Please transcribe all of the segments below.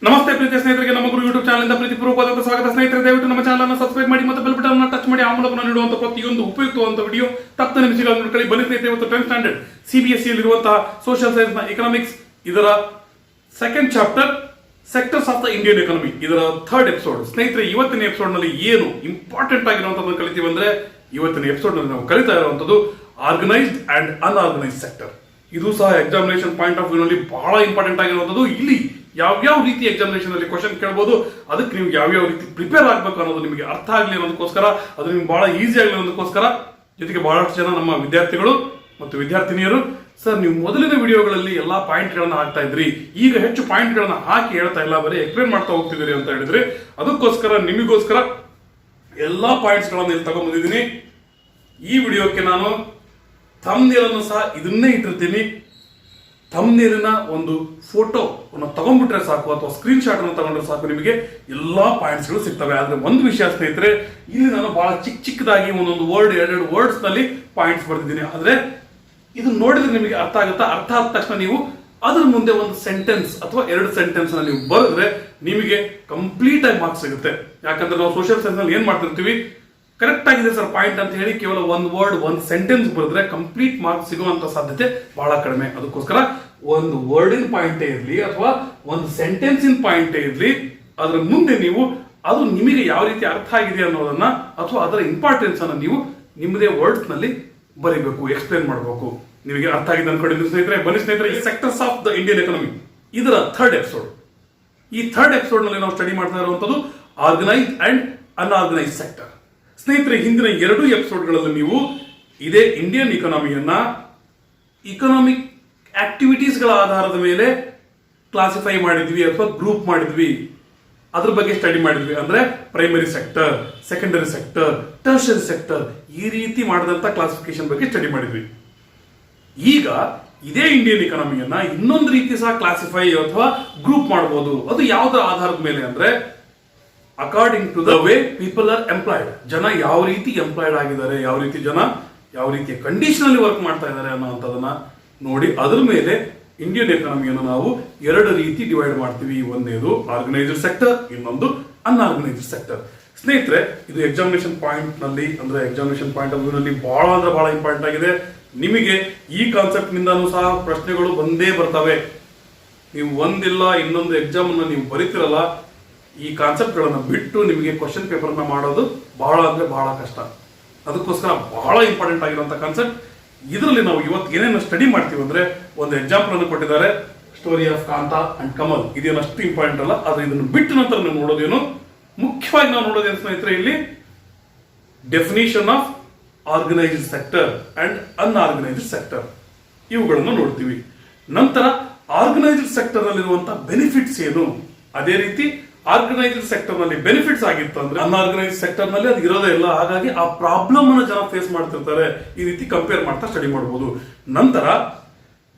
ನಮಸ್ತೆ ಪ್ರೀತಿ ಸ್ನೇಹಿತರಿಗೆ, ನಮ್ಮ ಗುರು ಯೂಟ್ಯೂಬ್ ಚಾನಲ್ ಇಂದ ಪ್ರೀತಿಪೂರ್ವಕವಾದ ಸ್ವಾಗತ. ಸ್ನೇಹಿತರೆ, ದಯವಿಟ್ಟು ನಮ್ಮ ಚಾನಲ್ ಅನ್ನು ಸಬ್ಸ್ಕ್ರೈಬ್ ಮಾಡಿ ಮತ್ತು ಬೆಲ್ ಬಟನ್ ಅನ್ನು ಟಚ್ ಮಾಡಿ. ಆ ಮೂಲಕ ನಾನು ನೀಡುವಂತಹ ಪ್ರತಿಯೊಂದು ಉಪಯುಕ್ತವಾದ ವಿಡಿಯೋ ತಪ್ಪದೆ ನಿಮಿಷಗಳನ್ನು ನೋಡ್ಕೊಳ್ಳಿ. ಬನ್ನಿ ಸ್ನೇಹಿತರೆ, ಇವತ್ತು 10th ಸ್ಟ್ಯಾಂಡರ್ಡ್ CBSE ಇರುವಂತಹ ಸೋಷಿಯಲ್ ಸೈನ್ಸ್ ನ ಎಕನಾಮಿಕ್ಸ್ ಇದರ second chapter sectors of the Indian economy ಇದರ ಥರ್ಡ್ ಎಪಿಸೋಡ್. ಸ್ನೇಹಿತರೆ, ಇವತ್ತಿನ ಎಪಿಸೋಡ್ ನಲ್ಲಿ ಏನು ಇಂಪಾರ್ಟೆಂಟ್ ಆಗಿರುವಂತದ್ದು ಕಲಿತೀವಿ ಅಂದ್ರೆ, ಇವತ್ತಿನ ಎಪಿಸೋಡ್ ನಲ್ಲಿ ನಾವು ಕಲಿತಾ ಇರುವಂತದ್ದು ಆರ್ಗನೈಸ್ಡ್ ಅಂಡ್ ಅನ್ಆರ್ಗನೈಸ್ಡ್ ಸೆಕ್ಟರ್. ಇದು ಸಹ ಎಕ್ಸಾಮಿನೇಷನ್ ಪಾಯಿಂಟ್ ಆಫ್ ವ್ಯೂ ನಲ್ಲಿ ಬಹಳ ಇಂಪಾರ್ಟೆಂಟ್ ಆಗಿರುವಂತದ್ದು. ಇಲ್ಲಿ ಯಾವ್ಯಾವ ರೀತಿ ಎಕ್ಸಾಮಿನೇಷನ್ ಅಲ್ಲಿ ಕ್ವಶನ್ ಕೇಳಬಹುದು, ಅದಕ್ಕೆ ನೀವು ಯಾವ್ಯಾವ ರೀತಿ ಪ್ರಿಪೇರ್ ಆಗಬೇಕು ಅನ್ನೋದು ನಿಮಗೆ ಅರ್ಥ ಆಗಲಿ ಅನ್ನೋದಕ್ಕೋಸ್ಕರ, ಅದು ನಿಮ್ಗೆ ಬಹಳ ಈಸಿ ಆಗಲಿ ಅನ್ನೋದಕ್ಕೋಸ್ಕರ, ಜೊತೆಗೆ ಬಹಳಷ್ಟು ಜನ ನಮ್ಮ ವಿದ್ಯಾರ್ಥಿಗಳು ಮತ್ತು ವಿದ್ಯಾರ್ಥಿನಿಯರು, ಸರ್ ನೀವು ಮೊದಲಿನ ವಿಡಿಯೋಗಳಲ್ಲಿ ಎಲ್ಲಾ ಪಾಯಿಂಟ್ ಗಳನ್ನ ಹಾಕ್ತಾ ಇದ್ರಿ, ಈಗ ಹೆಚ್ಚು ಪಾಯಿಂಟ್ ಗಳನ್ನ ಹಾಕಿ ಹೇಳ್ತಾ ಇಲ್ಲ, ಬರೀ ಎಕ್ಸ್ಪ್ಲೇನ್ ಮಾಡ್ತಾ ಹೋಗ್ತಿದ್ದೀರಿ ಅಂತ ಹೇಳಿದ್ರೆ, ಅದಕ್ಕೋಸ್ಕರ ನಿಮಗೋಸ್ಕರ ಎಲ್ಲಾ ಪಾಯಿಂಟ್ಸ್ ಗಳನ್ನ ಇಲ್ಲಿ ತಗೊಂಡ್ಬಂದಿದ್ದೀನಿ. ಈ ವಿಡಿಯೋಕ್ಕೆ ನಾನು ಥಂಬ್ನೇಲ್ ಅನ್ನು ಸಹ ಇದನ್ನೇ ಇಟ್ಟಿರ್ತೀನಿ. ಥಂಬ್ನೇಲಿನ ಒಂದು ಫೋಟೋ ತಗೊಂಡ್ಬಿಟ್ರೆ ಸಾಕು, ಅಥವಾ ಸ್ಕ್ರೀನ್ ಶಾಟ್ ಅನ್ನು ತಗೊಂಡ್ರೆ ಸಾಕು, ನಿಮಗೆ ಎಲ್ಲಾ ಪಾಯಿಂಟ್ಸ್ ಗಳು ಸಿಗ್ತವೆ. ಆದ್ರೆ ಒಂದು ವಿಷಯ ಸ್ನೇಹಿತರೆ, ಇಲ್ಲಿ ನಾನು ಬಹಳ ಚಿಕ್ಕದಾಗಿ ಒಂದೊಂದು ವರ್ಡ್, ಎರಡೆರಡು ವರ್ಡ್ಸ್ ನಲ್ಲಿ ಪಾಯಿಂಟ್ಸ್ ಬರ್ತಿದ್ದೀನಿ. ಆದ್ರೆ ಇದು ನೋಡಿದ್ರೆ ನಿಮಗೆ ಅರ್ಥ ಆಗುತ್ತಾ? ಅರ್ಥ ಆದ ತಕ್ಷಣ ನೀವು ಅದ್ರ ಮುಂದೆ ಒಂದು ಸೆಂಟೆನ್ಸ್ ಅಥವಾ ಎರಡು ಸೆಂಟೆನ್ಸ್ ನೀವು ಬರೆದ್ರೆ ನಿಮಗೆ ಕಂಪ್ಲೀಟ್ ಆಗಿ ಮಾರ್ಕ್ಸ್ ಸಿಗುತ್ತೆ. ಯಾಕಂದ್ರೆ ನಾವು ಸೋಷಿಯಲ್ ಸೈನ್ಸ್ ನಲ್ಲಿ ಏನ್ ಮಾಡ್ತಿರ್ತೀವಿ, ಕರೆಕ್ಟ್ ಆಗಿದೆ ಸರ್ ಪಾಯಿಂಟ್ ಅಂತ ಹೇಳಿ ಕೇವಲ ಒಂದು ವರ್ಡ್, ಒಂದು ಸೆಂಟೆನ್ಸ್ ಬರೆದ್ರೆ ಕಂಪ್ಲೀಟ್ ಮಾರ್ಕ್ಸ್ ಸಿಗುವಂತ ಸಾಧ್ಯತೆ ಬಹಳ ಕಡಿಮೆ. ಅದಕ್ಕೋಸ್ಕರ ಒಂದು ವರ್ಡಿನ ಪಾಯಿಂಟೇ ಇರಲಿ ಅಥವಾ ಒಂದು ಸೆಂಟೆನ್ಸಿನ ಪಾಯಿಂಟೇ ಇರಲಿ, ಅದರ ಮುಂದೆ ನೀವು ಅದು ನಿಮಗೆ ಯಾವ ರೀತಿ ಅರ್ಥ ಆಗಿದೆ ಅನ್ನೋದನ್ನ ಅಥವಾ ಅದರ ಇಂಪಾರ್ಟೆನ್ಸ್ ಅನ್ನ ನೀವು ನಿಮ್ಮದೇ ವರ್ಡ್ಸ್ ನಲ್ಲಿ ಬರೀಬೇಕು, ಎಕ್ಸ್ಪ್ಲೇನ್ ಮಾಡಬೇಕು. ನಿಮಗೆ ಅರ್ಥ ಆಗಿದೆ ಅನ್ಕೊಂಡಿದ್ದೀನಿ ಸ್ನೇಹಿತರೆ. ಬನ್ನಿ ಸ್ನೇಹಿತರೆ, ಈ sectors of the Indian economy ಇದರ ಥರ್ಡ್ ಎಪಿಸೋಡ್. ಈ ಥರ್ಡ್ ಎಪಿಸೋಡ್ ನಲ್ಲಿ ನಾವು ಸ್ಟಡಿ ಮಾಡ್ತಾ ಇರುವಂತದ್ದು ಆರ್ಗನೈಸ್ಡ್ ಅಂಡ್ ಅನ್ಆರ್ಗನೈಸ್ಡ್ ಸೆಕ್ಟರ್. ಸ್ನೇಹಿತರೆ, ಹಿಂದಿನ ಎರಡು ಎಪಿಸೋಡ್ಗಳಲ್ಲಿ ನೀವು ಇದೇ ಇಂಡಿಯನ್ ಇಕಾನಮಿಯನ್ನ ಇಕನಾಮಿಕ್ ಆಕ್ಟಿವಿಟೀಸ್ ಗಳ ಆಧಾರದ ಮೇಲೆ ಕ್ಲಾಸಿಫೈ ಮಾಡಿದ್ವಿ ಅಥವಾ ಗ್ರೂಪ್ ಮಾಡಿದ್ವಿ, ಅದ್ರ ಬಗ್ಗೆ ಸ್ಟಡಿ ಮಾಡಿದ್ವಿ. ಅಂದ್ರೆ primary sector, secondary sector, tertiary sector, ಈ ರೀತಿ ಮಾಡಿದಂತ ಕ್ಲಾಸಿಫಿಕೇಶನ್ ಬಗ್ಗೆ ಸ್ಟಡಿ ಮಾಡಿದ್ವಿ. ಈಗ ಇದೇ ಇಂಡಿಯನ್ ಇಕಾನಮಿಯನ್ನ ಇನ್ನೊಂದು ರೀತಿ ಸಹ ಕ್ಲಾಸಿಫೈ ಅಥವಾ ಗ್ರೂಪ್ ಮಾಡಬಹುದು. ಅದು ಯಾವುದರ ಆಧಾರದ ಮೇಲೆ ಅಂದ್ರೆ, according to the way people are employed. ಜನ ಯಾವ ರೀತಿ ಎಂಪ್ಲಾಯ್ಡ್ ಆಗಿದ್ದಾರೆ, ಯಾವ ರೀತಿ ಜನ ಯಾವ ರೀತಿಯ ಕಂಡೀಷನ್ ಅಲ್ಲಿ ವರ್ಕ್ ಮಾಡ್ತಾ ಇದ್ದಾರೆ ಅನ್ನೋಂಥದನ್ನ ನೋಡಿ, ಅದ್ರ ಮೇಲೆ ಇಂಡಿಯನ್ ಎಕಾನಮಿಯನ್ನು ನಾವು ಎರಡು ರೀತಿ ಡಿವೈಡ್ ಮಾಡ್ತೀವಿ. ಒಂದೇದು ಆರ್ಗನೈಸ್ಡ್ ಸೆಕ್ಟರ್, ಇನ್ನೊಂದು ಅನ್ಆರ್ಗನೈಸ್ಡ್ ಸೆಕ್ಟರ್. ಸ್ನೇಹಿತರೆ, ಇದು ಎಕ್ಸಾಮಿನೇಷನ್ ಪಾಯಿಂಟ್ ನಲ್ಲಿ ಅಂದ್ರೆ ಎಕ್ಸಾಮಿನೇಷನ್ ಪಾಯಿಂಟ್ ಆಫ್ ವ್ಯೂ ನಲ್ಲಿ ಬಹಳ ಅಂದ್ರೆ ಬಹಳ ಇಂಪಾರ್ಟೆಂಟ್ ಆಗಿದೆ. ನಿಮಗೆ ಈ ಕಾನ್ಸೆಪ್ಟ್ ನಿಂದಾನು ಸಹ ಪ್ರಶ್ನೆಗಳು ಬಂದೇ ಬರ್ತವೆ. ನೀವು ಒಂದಿಲ್ಲ ಇನ್ನೊಂದು ಎಕ್ಸಾಮ್ ಅನ್ನ ನೀವು ಬರೀತಿರಲ್ಲ, ಈ ಕಾನ್ಸೆಪ್ಟ್ ಗಳನ್ನ ಬಿಟ್ಟು ನಿಮಗೆ ಕ್ವಶನ್ ಪೇಪರ್ ನ ಮಾಡೋದು ಬಹಳ ಅಂದ್ರೆ ಬಹಳ ಕಷ್ಟ. ಅದಕ್ಕೋಸ್ಕರ ಬಹಳ ಇಂಪಾರ್ಟೆಂಟ್ ಆಗಿರುವಂತ ಕಾನ್ಸೆಪ್ಟ್. ಇದರಲ್ಲಿ ನಾವು ಇವತ್ತು ಏನೇನು ಸ್ಟಡಿ ಮಾಡ್ತೀವಿ ಅಂದ್ರೆ, ಒಂದು ಎಕ್ಸಾಂಪಲ್ ಅನ್ನು ಕೊಟ್ಟಿದ್ದಾರೆ, story of Kanta and Kamal. ಇದೇನು ಅಷ್ಟು ಇಂಪಾರ್ಟೆಂಟ್ ಅಲ್ಲ, ಆದ್ರೆ ಇದನ್ನು ಬಿಟ್ಟು ನಂತರ ನಾವು ನೋಡೋದೇನು, ಮುಖ್ಯವಾಗಿ ನಾವು ನೋಡೋದೇನು ಸ್ನೇಹಿತರೆ, ಇಲ್ಲಿ definition of organised sector and unorganised sector, ಇವುಗಳನ್ನು ನೋಡ್ತೀವಿ. ನಂತರ ಆರ್ಗನೈಸ್ಡ್ ಸೆಕ್ಟರ್ ನಲ್ಲಿರುವಂತಹ ಬೆನಿಫಿಟ್ಸ್ ಏನು, ಅದೇ ರೀತಿ ಆರ್ಗನೈಸ್ಡ್ ಸೆಕ್ಟರ್ ನಲ್ಲಿ ಬೆನಿಫಿಟ್ಸ್ ಆಗಿತ್ತು ಅಂದ್ರೆ ಅನ್ಆರ್ಗನೈಸ್ಡ್ ಸೆಕ್ಟರ್ ನಲ್ಲಿ ಅದು ಇರೋದೇ ಇಲ್ಲ. ಹಾಗಾಗಿ ಆ ಪ್ರಾಬ್ಲಮ್ ಅನ್ನು ಜನ ಫೇಸ್ ಮಾಡ್ತಿರ್ತಾರೆ. ಈ ರೀತಿ ಕಂಪೇರ್ ಮಾಡ್ತಾ ಸ್ಟಡಿ ಮಾಡಬಹುದು. ನಂತರ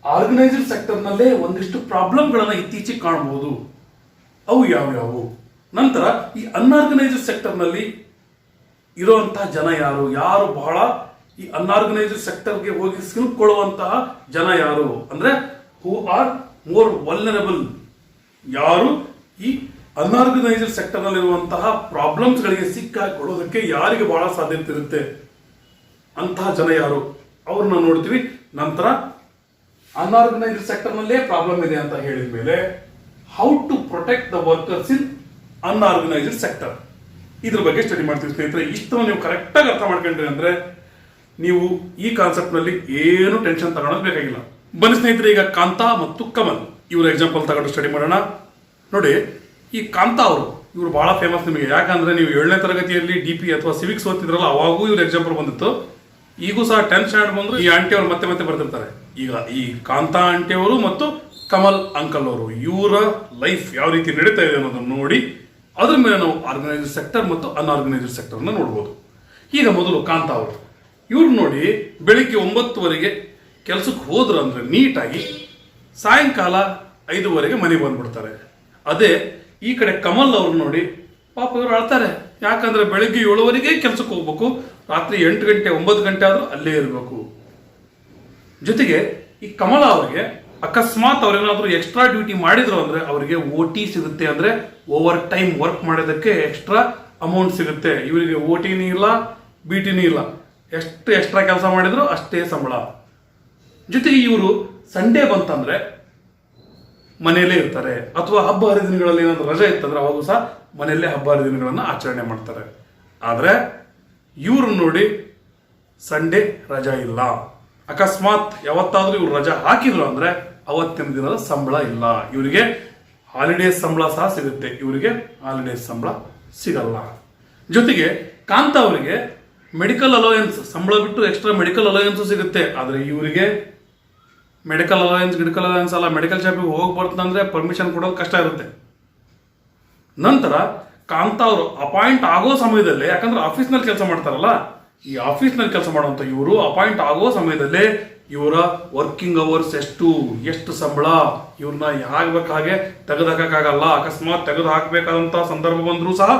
ಆರ್ಗನೈಸ್ಡ್ ಸೆಕ್ಟರ್ ನಲ್ಲೇ ಒಂದಿಷ್ಟು ಪ್ರಾಬ್ಲಮ್ ಗಳನ್ನ ಇತ್ತೀಚೆಗೆ ಕಾಣಬಹುದು, ಅವು ಯಾವ್ಯಾವು. ನಂತರ ಈ ಅನ್ಆರ್ಗನೈಸ್ಡ್ ಸೆಕ್ಟರ್ ನಲ್ಲಿ ಇರುವಂತಹ ಜನ ಯಾರು, ಯಾರು ಬಹಳ ಈ ಅನ್ಆರ್ಗನೈಸ್ಡ್ ಸೆಕ್ಟರ್ಗೆ ಹೋಗಿ ಸಿಲುಕೊಳ್ಳುವಂತಹ ಜನ ಯಾರು ಅಂದ್ರೆ, ಹೂ ಆರ್ ಮೋರ್ ವಲ್ನರಬಲ್, ಯಾರು ಈ ಅನ್ಆರ್ಗನೈಸ್ಡ್ ಸೆಕ್ಟರ್ ನಲ್ಲಿರುವಂತಹ ಪ್ರಾಬ್ಲಮ್ಸ್ ಗಳಿಗೆ ಸಿಕ್ಕಾಕೊಳ್ಳೋದಕ್ಕೆ ಯಾರಿಗೆ ಬಹಳ ಸಾಧ್ಯತೆ ಇರುತ್ತೆ, ಅಂತಹ ಜನ ಯಾರು, ಅವ್ರನ್ನ ನೋಡ್ತೀವಿ. ನಂತರ ಅನ್ಆರ್ಗನೈಸ್ಡ್ ಸೆಕ್ಟರ್ ನಲ್ಲೇ ಪ್ರಾಬ್ಲಮ್ ಇದೆ ಅಂತ ಹೇಳಿದ ಮೇಲೆ, how to protect the workers in unorganised sector, ಇದ್ರ ಬಗ್ಗೆ ಸ್ಟಡಿ ಮಾಡ್ತೀವಿ ಸ್ನೇಹಿತರೆ. ಇಷ್ಟನ್ನು ನೀವು ಕರೆಕ್ಟ್ ಆಗಿ ಅರ್ಥ ಮಾಡ್ಕೊಂಡ್ರಿ ಅಂದ್ರೆ ನೀವು ಈ ಕಾನ್ಸೆಪ್ಟ್ ನಲ್ಲಿ ಏನು ಟೆನ್ಷನ್ ತಗೊಳೋದು ಬೇಕಾಗಿಲ್ಲ. ಬನ್ನಿ ಸ್ನೇಹಿತರೆ, ಈಗ ಕಾಂತಾ ಮತ್ತು ಕಮಲ್ ಇವರ ಎಕ್ಸಾಂಪಲ್ ತಗೊಂಡು ಸ್ಟಡಿ ಮಾಡೋಣ. ನೋಡಿ, ಈ ಕಾಂತಾ ಅವರು ಇವರು ಬಹಳ ಫೇಮಸ್ ನಿಮಗೆ. ಯಾಕಂದ್ರೆ ನೀವು 7ನೇ ತರಗತಿಯಲ್ಲಿ DP ಅಥವಾ ಸಿವಿಕ್ಸ್ ಓದ್ತಿದ್ರಲ್ಲ, ಅವಾಗೂ ಇವ್ರ ಎಕ್ಸಾಂಪಲ್ ಬಂದಿತ್ತು. ಈಗೂ ಸಹ 10th ಸ್ಟ್ಯಾಂಡರ್ಡ್ ಬಂದ್ರು ಈ ಆಂಟಿ ಅವರು ಮತ್ತೆ ಮತ್ತೆ ಬರ್ತಿರ್ತಾರೆ. ಈಗ ಈ ಕಾಂತಾ ಆಂಟಿ ಅವರು ಮತ್ತು ಕಮಲ್ ಅಂಕಲ್ ಅವರು, ಇವರ ಲೈಫ್ ಯಾವ ರೀತಿ ನಡೀತಾ ಇದೆ ಅನ್ನೋದನ್ನು ನೋಡಿ ಅದ್ರ ಮೇಲೆ ನಾವು ಆರ್ಗನೈಸ್ಡ್ ಸೆಕ್ಟರ್ ಮತ್ತು ಅನ್ಆರ್ಗನೈಸ್ಡ್ ಸೆಕ್ಟರ್ ಅನ್ನ ನೋಡ್ಬೋದು. ಈಗ ಮೊದಲು ಕಾಂತಾ ಅವರು, ಇವ್ರು ನೋಡಿ ಬೆಳಿಗ್ಗೆ 9 ಕೆಲಸಕ್ಕೆ ಹೋದ್ರು ಅಂದ್ರೆ ನೀಟಾಗಿ ಸಾಯಂಕಾಲ 5 ಮನೆಗೆ ಬಂದ್ಬಿಡ್ತಾರೆ. ಅದೇ ಈ ಕಡೆ ಕಮಲ್ ಅವ್ರು ನೋಡಿ, ಪಾಪ ಇವರು ಅಳ್ತಾರೆ. ಯಾಕಂದ್ರೆ ಬೆಳಿಗ್ಗೆ 7 ಕೆಲಸಕ್ಕೆ ಹೋಗ್ಬೇಕು, ರಾತ್ರಿ 8 ಗಂಟೆ 9 ಗಂಟೆ ಆದ್ರೂ ಅಲ್ಲೇ ಇರಬೇಕು. ಜೊತೆಗೆ ಈ ಕಮಲ ಅವರಿಗೆ ಅಕಸ್ಮಾತ್ ಅವ್ರೇನಾದ್ರೂ ಎಕ್ಸ್ಟ್ರಾ ಡ್ಯೂಟಿ ಮಾಡಿದ್ರು ಅಂದ್ರೆ ಅವರಿಗೆ OT ಸಿಗುತ್ತೆ, ಅಂದ್ರೆ ಓವರ್ ಟೈಮ್ ವರ್ಕ್ ಮಾಡೋದಕ್ಕೆ ಎಕ್ಸ್ಟ್ರಾ ಅಮೌಂಟ್ ಸಿಗುತ್ತೆ. ಇವರಿಗೆ OTನೂ ಇಲ್ಲ, BTನೂ ಇಲ್ಲ, ಎಷ್ಟು ಎಕ್ಸ್ಟ್ರಾ ಕೆಲಸ ಮಾಡಿದ್ರು ಅಷ್ಟೇ ಸಂಬಳ. ಜೊತೆಗೆ ಇವರು ಸಂಡೇ ಬಂತಂದ್ರೆ ಮನೆಯಲ್ಲೇ ಇರ್ತಾರೆ, ಅಥವಾ ಹಬ್ಬ ಹರಿದಿನಗಳಲ್ಲಿ ಏನಾದ್ರು ರಜೆ ಇತ್ತಂದ್ರೆ ಅವಾಗೂ ಸಹ ಮನೆಯಲ್ಲೇ ಹಬ್ಬ ಹರಿದಿನಗಳನ್ನ ಆಚರಣೆ ಮಾಡ್ತಾರೆ. ಆದ್ರೆ ಇವ್ರು ನೋಡಿ ಸಂಡೇ ರಜಾ ಇಲ್ಲ. ಅಕಸ್ಮಾತ್ ಯಾವತ್ತಾದ್ರೂ ಇವ್ರು ರಜಾ ಹಾಕಿದ್ರು ಅಂದ್ರೆ ಅವತ್ತಿನ ದಿನದ ಸಂಬಳ ಇಲ್ಲ. ಇವರಿಗೆ ಹಾಲಿಡೇಸ್ ಸಂಬಳ ಸಹ ಸಿಗುತ್ತೆ, ಇವರಿಗೆ ಹಾಲಿಡೇಸ್ ಸಂಬಳ ಸಿಗಲ್ಲ. ಜೊತೆಗೆ ಕಾಂತ ಅವರಿಗೆ ಮೆಡಿಕಲ್ ಅಲೋಯನ್ಸ್ ಸಂಬಳ ಬಿಟ್ಟು ಎಕ್ಸ್ಟ್ರಾ ಮೆಡಿಕಲ್ ಅಲೋಯನ್ಸ್ ಸಿಗುತ್ತೆ. ಆದ್ರೆ ಇವರಿಗೆ ಮೆಡಿಕಲ್ ಅಲೋಯನ್ಸ್ ಅಲ್ಲ, ಮೆಡಿಕಲ್ ಶಾಪಿಗೆ ಹೋಗಿ ಬರ್ತಂದ್ರೆ ಪರ್ಮಿಷನ್ ಕೊಡೋದು ಕಷ್ಟ ಇರುತ್ತೆ. ನಂತರ ಕಾಂತ ಅವರು ಅಪಾಯಿಂಟ್ ಆಗೋ ಸಮಯದಲ್ಲಿ, ಯಾಕಂದ್ರೆ ಆಫೀಸ್ನಲ್ಲಿ ಕೆಲಸ ಮಾಡ್ತಾರಲ್ಲ, ಈ ಆಫೀಸ್ನಲ್ಲಿ ಕೆಲಸ ಮಾಡುವಂತ ಇವರು ಅಪಾಯಿಂಟ್ ಆಗೋ ಸಮಯದಲ್ಲಿ ಇವರ ವರ್ಕಿಂಗ್ ಅವರ್ಸ್ ಎಷ್ಟು ಸಂಬಳ, ಇವ್ರನ್ನ ಹಾಗೆ ತೆಗೆದುಹಾಕಕ್ಕಾಗಲ್ಲ. ಅಕಸ್ಮಾತ್ ತೆಗೆದು ಹಾಕಬೇಕಾದಂತ ಸಂದರ್ಭ ಬಂದರೂ ಸಹ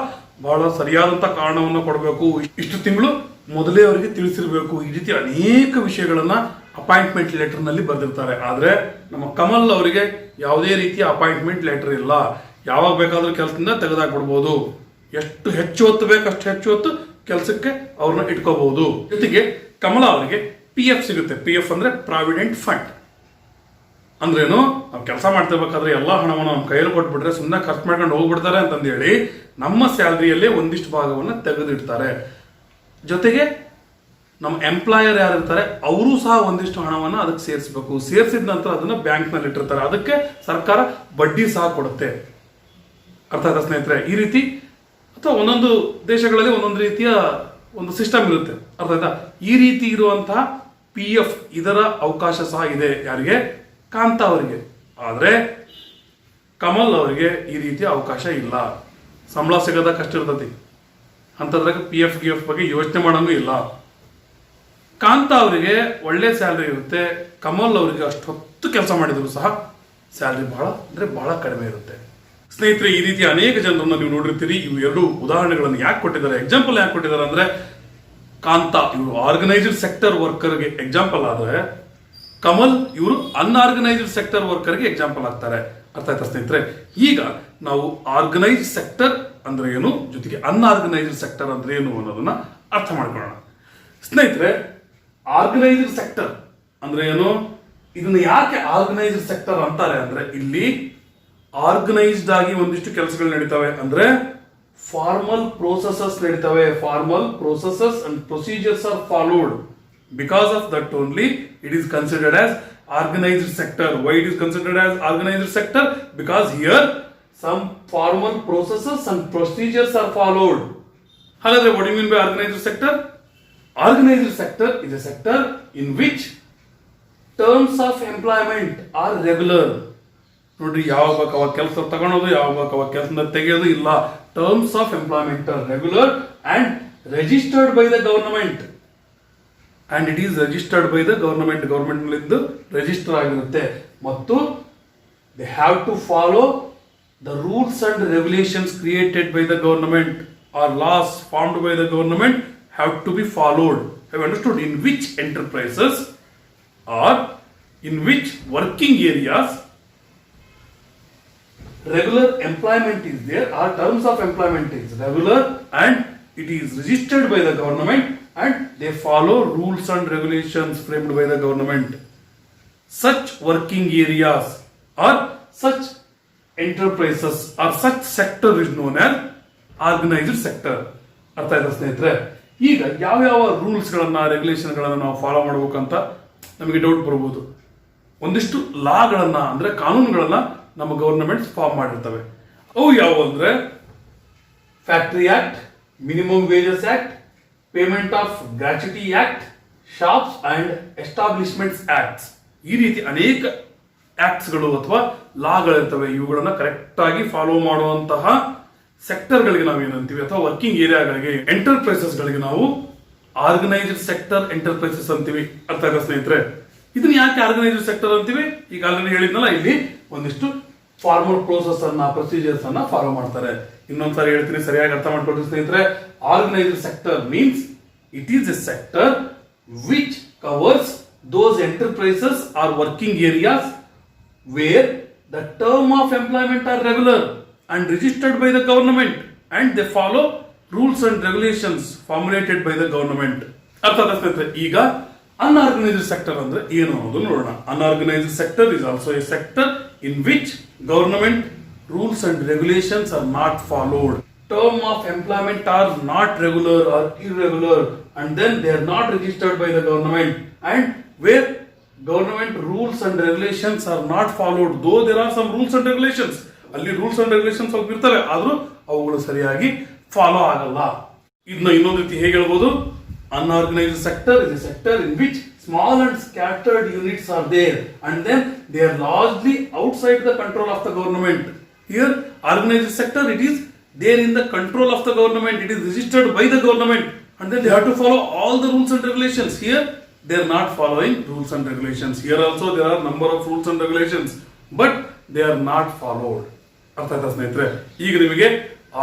ಬಹಳ ಸರಿಯಾದಂತ ಕಾರಣವನ್ನು ಕೊಡಬೇಕು. ಇಷ್ಟು ತಿಂಗಳು ಮೊದಲೇ ಅವರಿಗೆ ತಿಳಿಸಿರ್ಬೇಕು. ಈ ರೀತಿ ಅನೇಕ ವಿಷಯಗಳನ್ನ ಅಪಾಯಿಂಟ್ಮೆಂಟ್ ಲೆಟರ್ ನಲ್ಲಿ ಬರೆದಿರ್ತಾರೆ. ಆದ್ರೆ ನಮ್ಮ ಕಮಲ್ ಅವರಿಗೆ ಯಾವುದೇ ರೀತಿಯ ಅಪಾಯಿಂಟ್ಮೆಂಟ್ ಲೆಟರ್ ಇಲ್ಲ. ಯಾವಾಗ ಬೇಕಾದ್ರೂ ಕೆಲಸದಿಂದ ತೆಗೆದಾಕ್ಬಿಡ್ಬೋದು. ಎಷ್ಟು ಹೆಚ್ಚು ಹೊತ್ತು ಬೇಕು ಅಷ್ಟು ಹೆಚ್ಚು ಹೊತ್ತು ಕೆಲಸಕ್ಕೆ ಅವ್ರನ್ನ ಇಟ್ಕೋಬಹುದು. ಜೊತೆಗೆ ಕಮಲಾ ಅವರಿಗೆ PF ಸಿಗುತ್ತೆ. PF ಅಂದ್ರೆ ಪ್ರಾವಿಡೆಂಟ್ ಫಂಡ್. ಅಂದ್ರೇನು, ನಾವು ಕೆಲಸ ಮಾಡ್ತಿರ್ಬೇಕಾದ್ರೆ ಎಲ್ಲ ಹಣವನ್ನು ನಮ್ಮ ಕೈಯಲ್ಲಿ ಕೊಟ್ಬಿಟ್ರೆ ಸುಮ್ಮನೆ ಖರ್ಚು ಮಾಡ್ಕೊಂಡು ಹೋಗ್ಬಿಡ್ತಾರೆ ಅಂತಂದು ಹೇಳಿ ನಮ್ಮ ಸ್ಯಾಲರಿಯಲ್ಲೇ ಒಂದಿಷ್ಟು ಭಾಗವನ್ನು ತೆಗೆದಿಡ್ತಾರೆ. ಜೊತೆಗೆ ನಮ್ಮ ಎಂಪ್ಲಾಯರ್ ಯಾರಿರ್ತಾರೆ ಅವರು ಸಹ ಒಂದಿಷ್ಟು ಹಣವನ್ನು ಅದಕ್ಕೆ ಸೇರಿಸಬೇಕು. ಸೇರಿಸಿದ ನಂತರ ಅದನ್ನ ಬ್ಯಾಂಕ್ ನಲ್ಲಿ ಇಟ್ಟಿರ್ತಾರೆ. ಅದಕ್ಕೆ ಸರ್ಕಾರ ಬಡ್ಡಿ ಸಹ ಕೊಡುತ್ತೆ. ಅರ್ಥ ಆಯ್ತಾ ಸ್ನೇಹಿತರೆ? ಈ ರೀತಿ ಅಥವಾ ಒಂದೊಂದು ದೇಶಗಳಲ್ಲಿ ಒಂದೊಂದು ರೀತಿಯ ಒಂದು ಸಿಸ್ಟಮ್ ಇರುತ್ತೆ. ಅರ್ಥ ಆಯ್ತಾ? ಈ ರೀತಿ ಇರುವಂತಹ PF ಇದರ ಅವಕಾಶ ಸಹ ಇದೆ. ಯಾರಿಗೆ? ಕಾಂತ ಅವರಿಗೆ. ಆದ್ರೆ ಕಮಲ್ ಅವರಿಗೆ ಈ ರೀತಿಯ ಅವಕಾಶ ಇಲ್ಲ. ಸಂಬಳ ಸಿಗೋದ ಕಷ್ಟ ಇರ್ತತಿ ಅಂತದ್ರಾಗ PF ಬಗ್ಗೆ ಯೋಚನೆ ಮಾಡೋಂಗೂ ಇಲ್ಲ. ಕಾಂತ ಅವರಿಗೆ ಒಳ್ಳೆ ಸ್ಯಾಲರಿ ಇರುತ್ತೆ. ಕಮಲ್ ಅವರಿಗೆ ಅಷ್ಟು ಹೊತ್ತು ಕೆಲಸ ಮಾಡಿದ್ರು ಸಹ ಸ್ಯಾಲರಿ ಬಹಳ ಕಡಿಮೆ ಇರುತ್ತೆ. ಸ್ನೇಹಿತರೆ, ಈ ರೀತಿ ಅನೇಕ ಜನರನ್ನ ನೀವು ನೋಡಿರ್ತೀರಿ. ಇವು ಎರಡು ಉದಾಹರಣೆಗಳನ್ನು ಯಾಕೆ ಕೊಟ್ಟಿದ್ದಾರೆ, ಎಕ್ಸಾಂಪಲ್ ಯಾಕೆ ಕೊಟ್ಟಿದ್ದಾರೆ ಅಂದ್ರೆ, ಕಾಂತ ಇವರು ಆರ್ಗನೈಸ್ಡ್ ಸೆಕ್ಟರ್ ವರ್ಕರ್ಗೆ ಎಕ್ಸಾಂಪಲ್ ಆದ್ರೆ, ಕಮಲ್ ಇವರು ಅನ್ಆರ್ಗನೈಸ್ಡ್ ಸೆಕ್ಟರ್ ವರ್ಕರ್ಗೆ ಎಕ್ಸಾಂಪಲ್ ಆಗ್ತಾರೆ. ಅರ್ಥ ಆಯ್ತಾ ಸ್ನೇಹಿತರೆ? ಈಗ ನಾವು ಆರ್ಗನೈಸ್ಡ್ ಸೆಕ್ಟರ್ ಅಂದ್ರೆ ಏನು, ಜೊತೆಗೆ ಅನ್ಆರ್ಗನೈಸ್ಡ್ ಸೆಕ್ಟರ್ ಅಂದ್ರೆ ಏನು ಅನ್ನೋದನ್ನ ಅರ್ಥ ಮಾಡ್ಕೊಳ್ಳೋಣ. ಸ್ನೇಹಿತರೆ, ಆರ್ಗನೈಸ್ಡ್ ಸೆಕ್ಟರ್ ಅಂದ್ರೆ ಏನು, ಇದನ್ನ ಯಾಕೆ ಆರ್ಗನೈಸ್ಡ್ ಸೆಕ್ಟರ್ ಅಂತಾರೆ ಅಂದ್ರೆ, ಇಲ್ಲಿ ಆರ್ಗನೈಸ್ಡ್ ಆಗಿ ಒಂದಿಷ್ಟು ಕೆಲಸಗಳು ನಡೀತವೆ. ಅಂದ್ರೆ ಫಾರ್ಮಲ್ ಪ್ರೋಸೆಸಸ್ ನಡೀತವೆ. Formal processes and procedures are followed. Because of that only it is considered as organized sector. Why it is considered as organized sector? Because here some formal processes and procedures are followed. However, what do you mean by organized sector? Organized sector is a sector in which terms of employment are regular. ನೋಡ್ರಿ, ಯಾವಾಗ ಬೇಕು ಅವಾಗ ಕೆಲಸ ತಗೊಳೋದು, ಯಾವಾಗ ಬೇಕು ಅವಾಗ ಕೆಲಸದಿಂದ ತೆಗೆಯೋದು ಇಲ್ಲ. Terms of employment are regular and registered by the government. And it is registered by the government. Government ನಲ್ಲಿ ರಿಜಿಸ್ಟರ್ ಆಗಿರುತ್ತೆ. ಮತ್ತು they have to follow the rules and regulations created by the government or laws formed by the government have to be followed. Have understood? In which enterprises are in which working areas regular employment is there, or terms of employment is regular and it is registered by the government and they follow rules and regulations framed by the government. Such working areas or such enterprises or such sector is known as organized sector. ಅರ್ಥ ಆಯ್ತಾ ಸ್ನೇಹಿತರೆ? ಈಗ ಯಾವ rules ಗಳನ್ನ regulation ಗಳನ್ನ ನಾವು follow ಮಾಡಬೇಕಂತ ನಮಗೆ ಡೌಟ್ ಬರಬಹುದು. ಒಂದಿಷ್ಟು ಲಾಗಳನ್ನ ಅಂದ್ರೆ ಕಾನೂನುಗಳನ್ನ ನಮ್ಮ ಗವರ್ನಮೆಂಟ್ ಫಾರ್ಮ್ ಮಾಡಿರ್ತವೆ. ಅವು ಯಾವುವು ಅಂದ್ರೆ factory act, minimum wages act, payment of gratuity act, shops and establishments acts. ಈ ರೀತಿ ಅನೇಕ ಆಕ್ಟ್ಸ್ಗಳು ಅಥವಾ ಲಾಗಳಿರ್ತವೆ. ಇವುಗಳನ್ನ ಕರೆಕ್ಟ್ ಆಗಿ ಫಾಲೋ ಮಾಡುವಂತಹ ಸೆಕ್ಟರ್ ಗಳಿಗೆ ನಾವು ಏನಂತೀವಿ, ಅಥವಾ ವರ್ಕಿಂಗ್ ಏರಿಯಾಗಳಿಗೆ, ಎಂಟರ್ಪ್ರೈಸಸ್ ಗಳಿಗೆ ನಾವು ಆರ್ಗನೈಸ್ಡ್ ಸೆಕ್ಟರ್ ಎಂಟರ್ಪ್ರೈಸಸ್ ಅಂತೀವಿ. ಅರ್ಥ ಆಗ ಸ್ನೇಹಿತರೆ? ಇದನ್ನ ಯಾಕೆ ಆರ್ಗನೈಸ್ಡ್ ಸೆಕ್ಟರ್ ಅಂತೀವಿ? ಈಗ ಆಲ್ರೆಡಿ ಹೇಳಿದ್ನಲ್ಲ, ಇಲ್ಲಿ ಒಂದಿಷ್ಟು ಫಾರ್ಮಲ್ ಪ್ರೋಸೆಸ್ ಅನ್ನ, ಪ್ರೊಸೀಜರ್ಸ್ ಅನ್ನ ಫಾಲೋ ಮಾಡ್ತಾರೆ. ಇನ್ನೊಂದ್ಸಾರಿ ಹೇಳ್ತೀನಿ, ಸರಿಯಾಗಿ ಅರ್ಥ ಮಾಡ್ಕೊಳ್ರಿ ಸ್ನೇಹಿತರೆ. Organised sector means it is A sector which covers those enterprises or working areas where the term of employment are regular and registered by the government and they follow rules and regulations formulated by the government. ಅರ್ಥಾತ್ ಸ್ನೇಹಿತರೆ, ಈಗ unorganised sector ಅಂದ್ರೆ ಏನು ಅನ್ನೋದು ನೋಡೋಣ. Unorganised sector is also a sector in which government rules and regulations are not followed. Term of employment are not regular or irregular and then they are not registered by the government, and where government rules and regulations are not followed, though there are some rules and regulations, ಅಲ್ಲಿ rules and regulations ಸ್ವಲ್ಪ ಇರ್ತವೆ, ಆದ್ರೂ ಅವುಗಳು ಸರಿಯಾಗಿ follow ಆಗಲ್ಲ. ಇದನ್ನ ಇನ್ನೊಂದು ರೀತಿ ಹೇಗೆ ಹೇಳ್ಬೋದು, unorganized sector is a sector in which small and scattered units are there and then they are largely outside the control of the government. Here organized sector, it is there in the control of the government, it is registered by the government and then they have to follow all the rules and regulations. Here they are not following rules and regulations. Here also there are number of rules and regulations but they are not followed. ಅರ್ಥ ಆಯ್ತಾ ಸ್ನೇಹಿತರೆ? ಈಗ ನಿಮಗೆ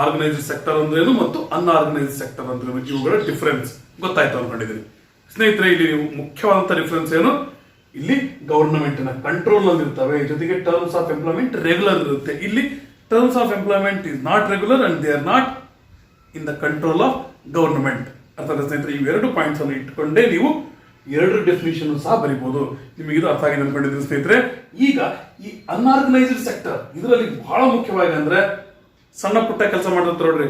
organised sector ಅಂದ್ರೇನು ಮತ್ತು unorganised sector ಅಂದ್ರೇನು ಇವುಗಳ difference ಗೊತ್ತಾಯ್ತು ಅನ್ಕೊಂಡಿದ್ದೀನಿ. ಸ್ನೇಹಿತರೆ, ಇಲ್ಲಿ ನೀವು ಮುಖ್ಯವಾದಂತ ಡಿಫರೆನ್ಸ್ ಏನು, ಇಲ್ಲಿ ಗವರ್ನಮೆಂಟ್ ನ ಕಂಟ್ರೋಲ್ ನಲ್ಲಿ ಇರ್ತವೆ, ಜೊತೆಗೆ ಟರ್ಮ್ಸ್ ಆಫ್ ಎಂಪ್ಲಾಯ್ಮೆಂಟ್ ರೆಗ್ಯುಲರ್ ಇರುತ್ತೆ. ಇಲ್ಲಿ terms of employment is not regular and they are not in the control of government. ಅರ್ಥಾತ್ ಸ್ನೇಹಿತರೆ, ಇವೆರಡು ಪಾಯಿಂಟ್ಸ್ ಅನ್ನು ಇಟ್ಟುಕೊಂಡೇ ನೀವು ಎರಡು ಡೆಫಿನಿಷನ್ ಸಹ ಬರೀಬಹುದು. ನಿಮಗೆ ಇದು ಅರ್ಥ ಆಗಿದೆ ಅನ್ಕೊಂಡಿದ್ದೀನಿ ಸ್ನೇಹಿತರೆ. ಈಗ ಈ ಅನ್ಆರ್ಗನೈಸ್ಡ್ ಸೆಕ್ಟರ್ ಇದರಲ್ಲಿ ಬಹಳ ಮುಖ್ಯವಾಗಿ ಅಂದ್ರೆ ಸಣ್ಣ ಪುಟ್ಟ ಕೆಲಸ ಮಾಡ್ತಾರೆ ನೋಡ್ರಿ,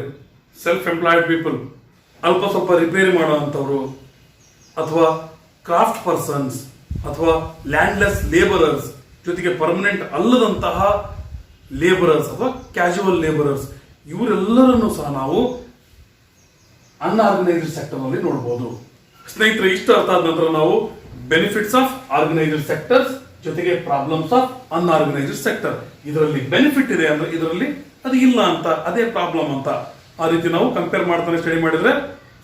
ಸೆಲ್ಫ್ ಎಂಪ್ಲಾಯ್ಡ್ ಪೀಪಲ್, ಅಲ್ಪ ಸ್ವಲ್ಪ ರಿಪೇರಿ ಮಾಡುವಂತವ್ರು ಅಥವಾ ಕ್ರಾಫ್ಟ್ ಪರ್ಸನ್ಸ್ ಅಥವಾ ಲ್ಯಾಂಡ್ಲೆಸ್ ಲೇಬರರ್ಸ್, ಜೊತೆಗೆ ಪರ್ಮನೆಂಟ್ ಅಲ್ಲದಂತಹ ಲೇಬರರ್ಸ್ ಅಥವಾ ಕ್ಯಾಶುವಲ್ ಲೇಬರರ್ಸ್, ಇವರೆಲ್ಲರನ್ನು ಸಹ ನಾವು ಅನ್ಆರ್ಗನೈಸ್ಡ್ ಸೆಕ್ಟರ್ ನಲ್ಲಿ ನೋಡಬಹುದು. ಸ್ನೇಹಿತರೆ, ಇಷ್ಟು ಅರ್ಥ ಆದ ನಂತರ ನಾವು ಬೆನಿಫಿಟ್ಸ್ ಆಫ್ ಆರ್ಗನೈಸ್ಡ್ ಸೆಕ್ಟರ್ಸ್ ಜೊತೆಗೆ ಪ್ರಾಬ್ಲಮ್ಸ್ ಆಫ್ ಅನ್ಆರ್ಗನೈಸ್ಡ್ ಸೆಕ್ಟರ್, ಇದರಲ್ಲಿ ಬೆನಿಫಿಟ್ ಇದೆ ಅಂದ್ರೆ ಇದರಲ್ಲಿ ಅದು ಇಲ್ಲ ಅಂತ, ಅದೇ ಪ್ರಾಬ್ಲಮ್ ಅಂತ, ಆ ರೀತಿ ನಾವು ಕಂಪೇರ್ ಮಾಡ್ತಾನೆ ಸ್ಟಡಿ ಮಾಡಿದ್ರೆ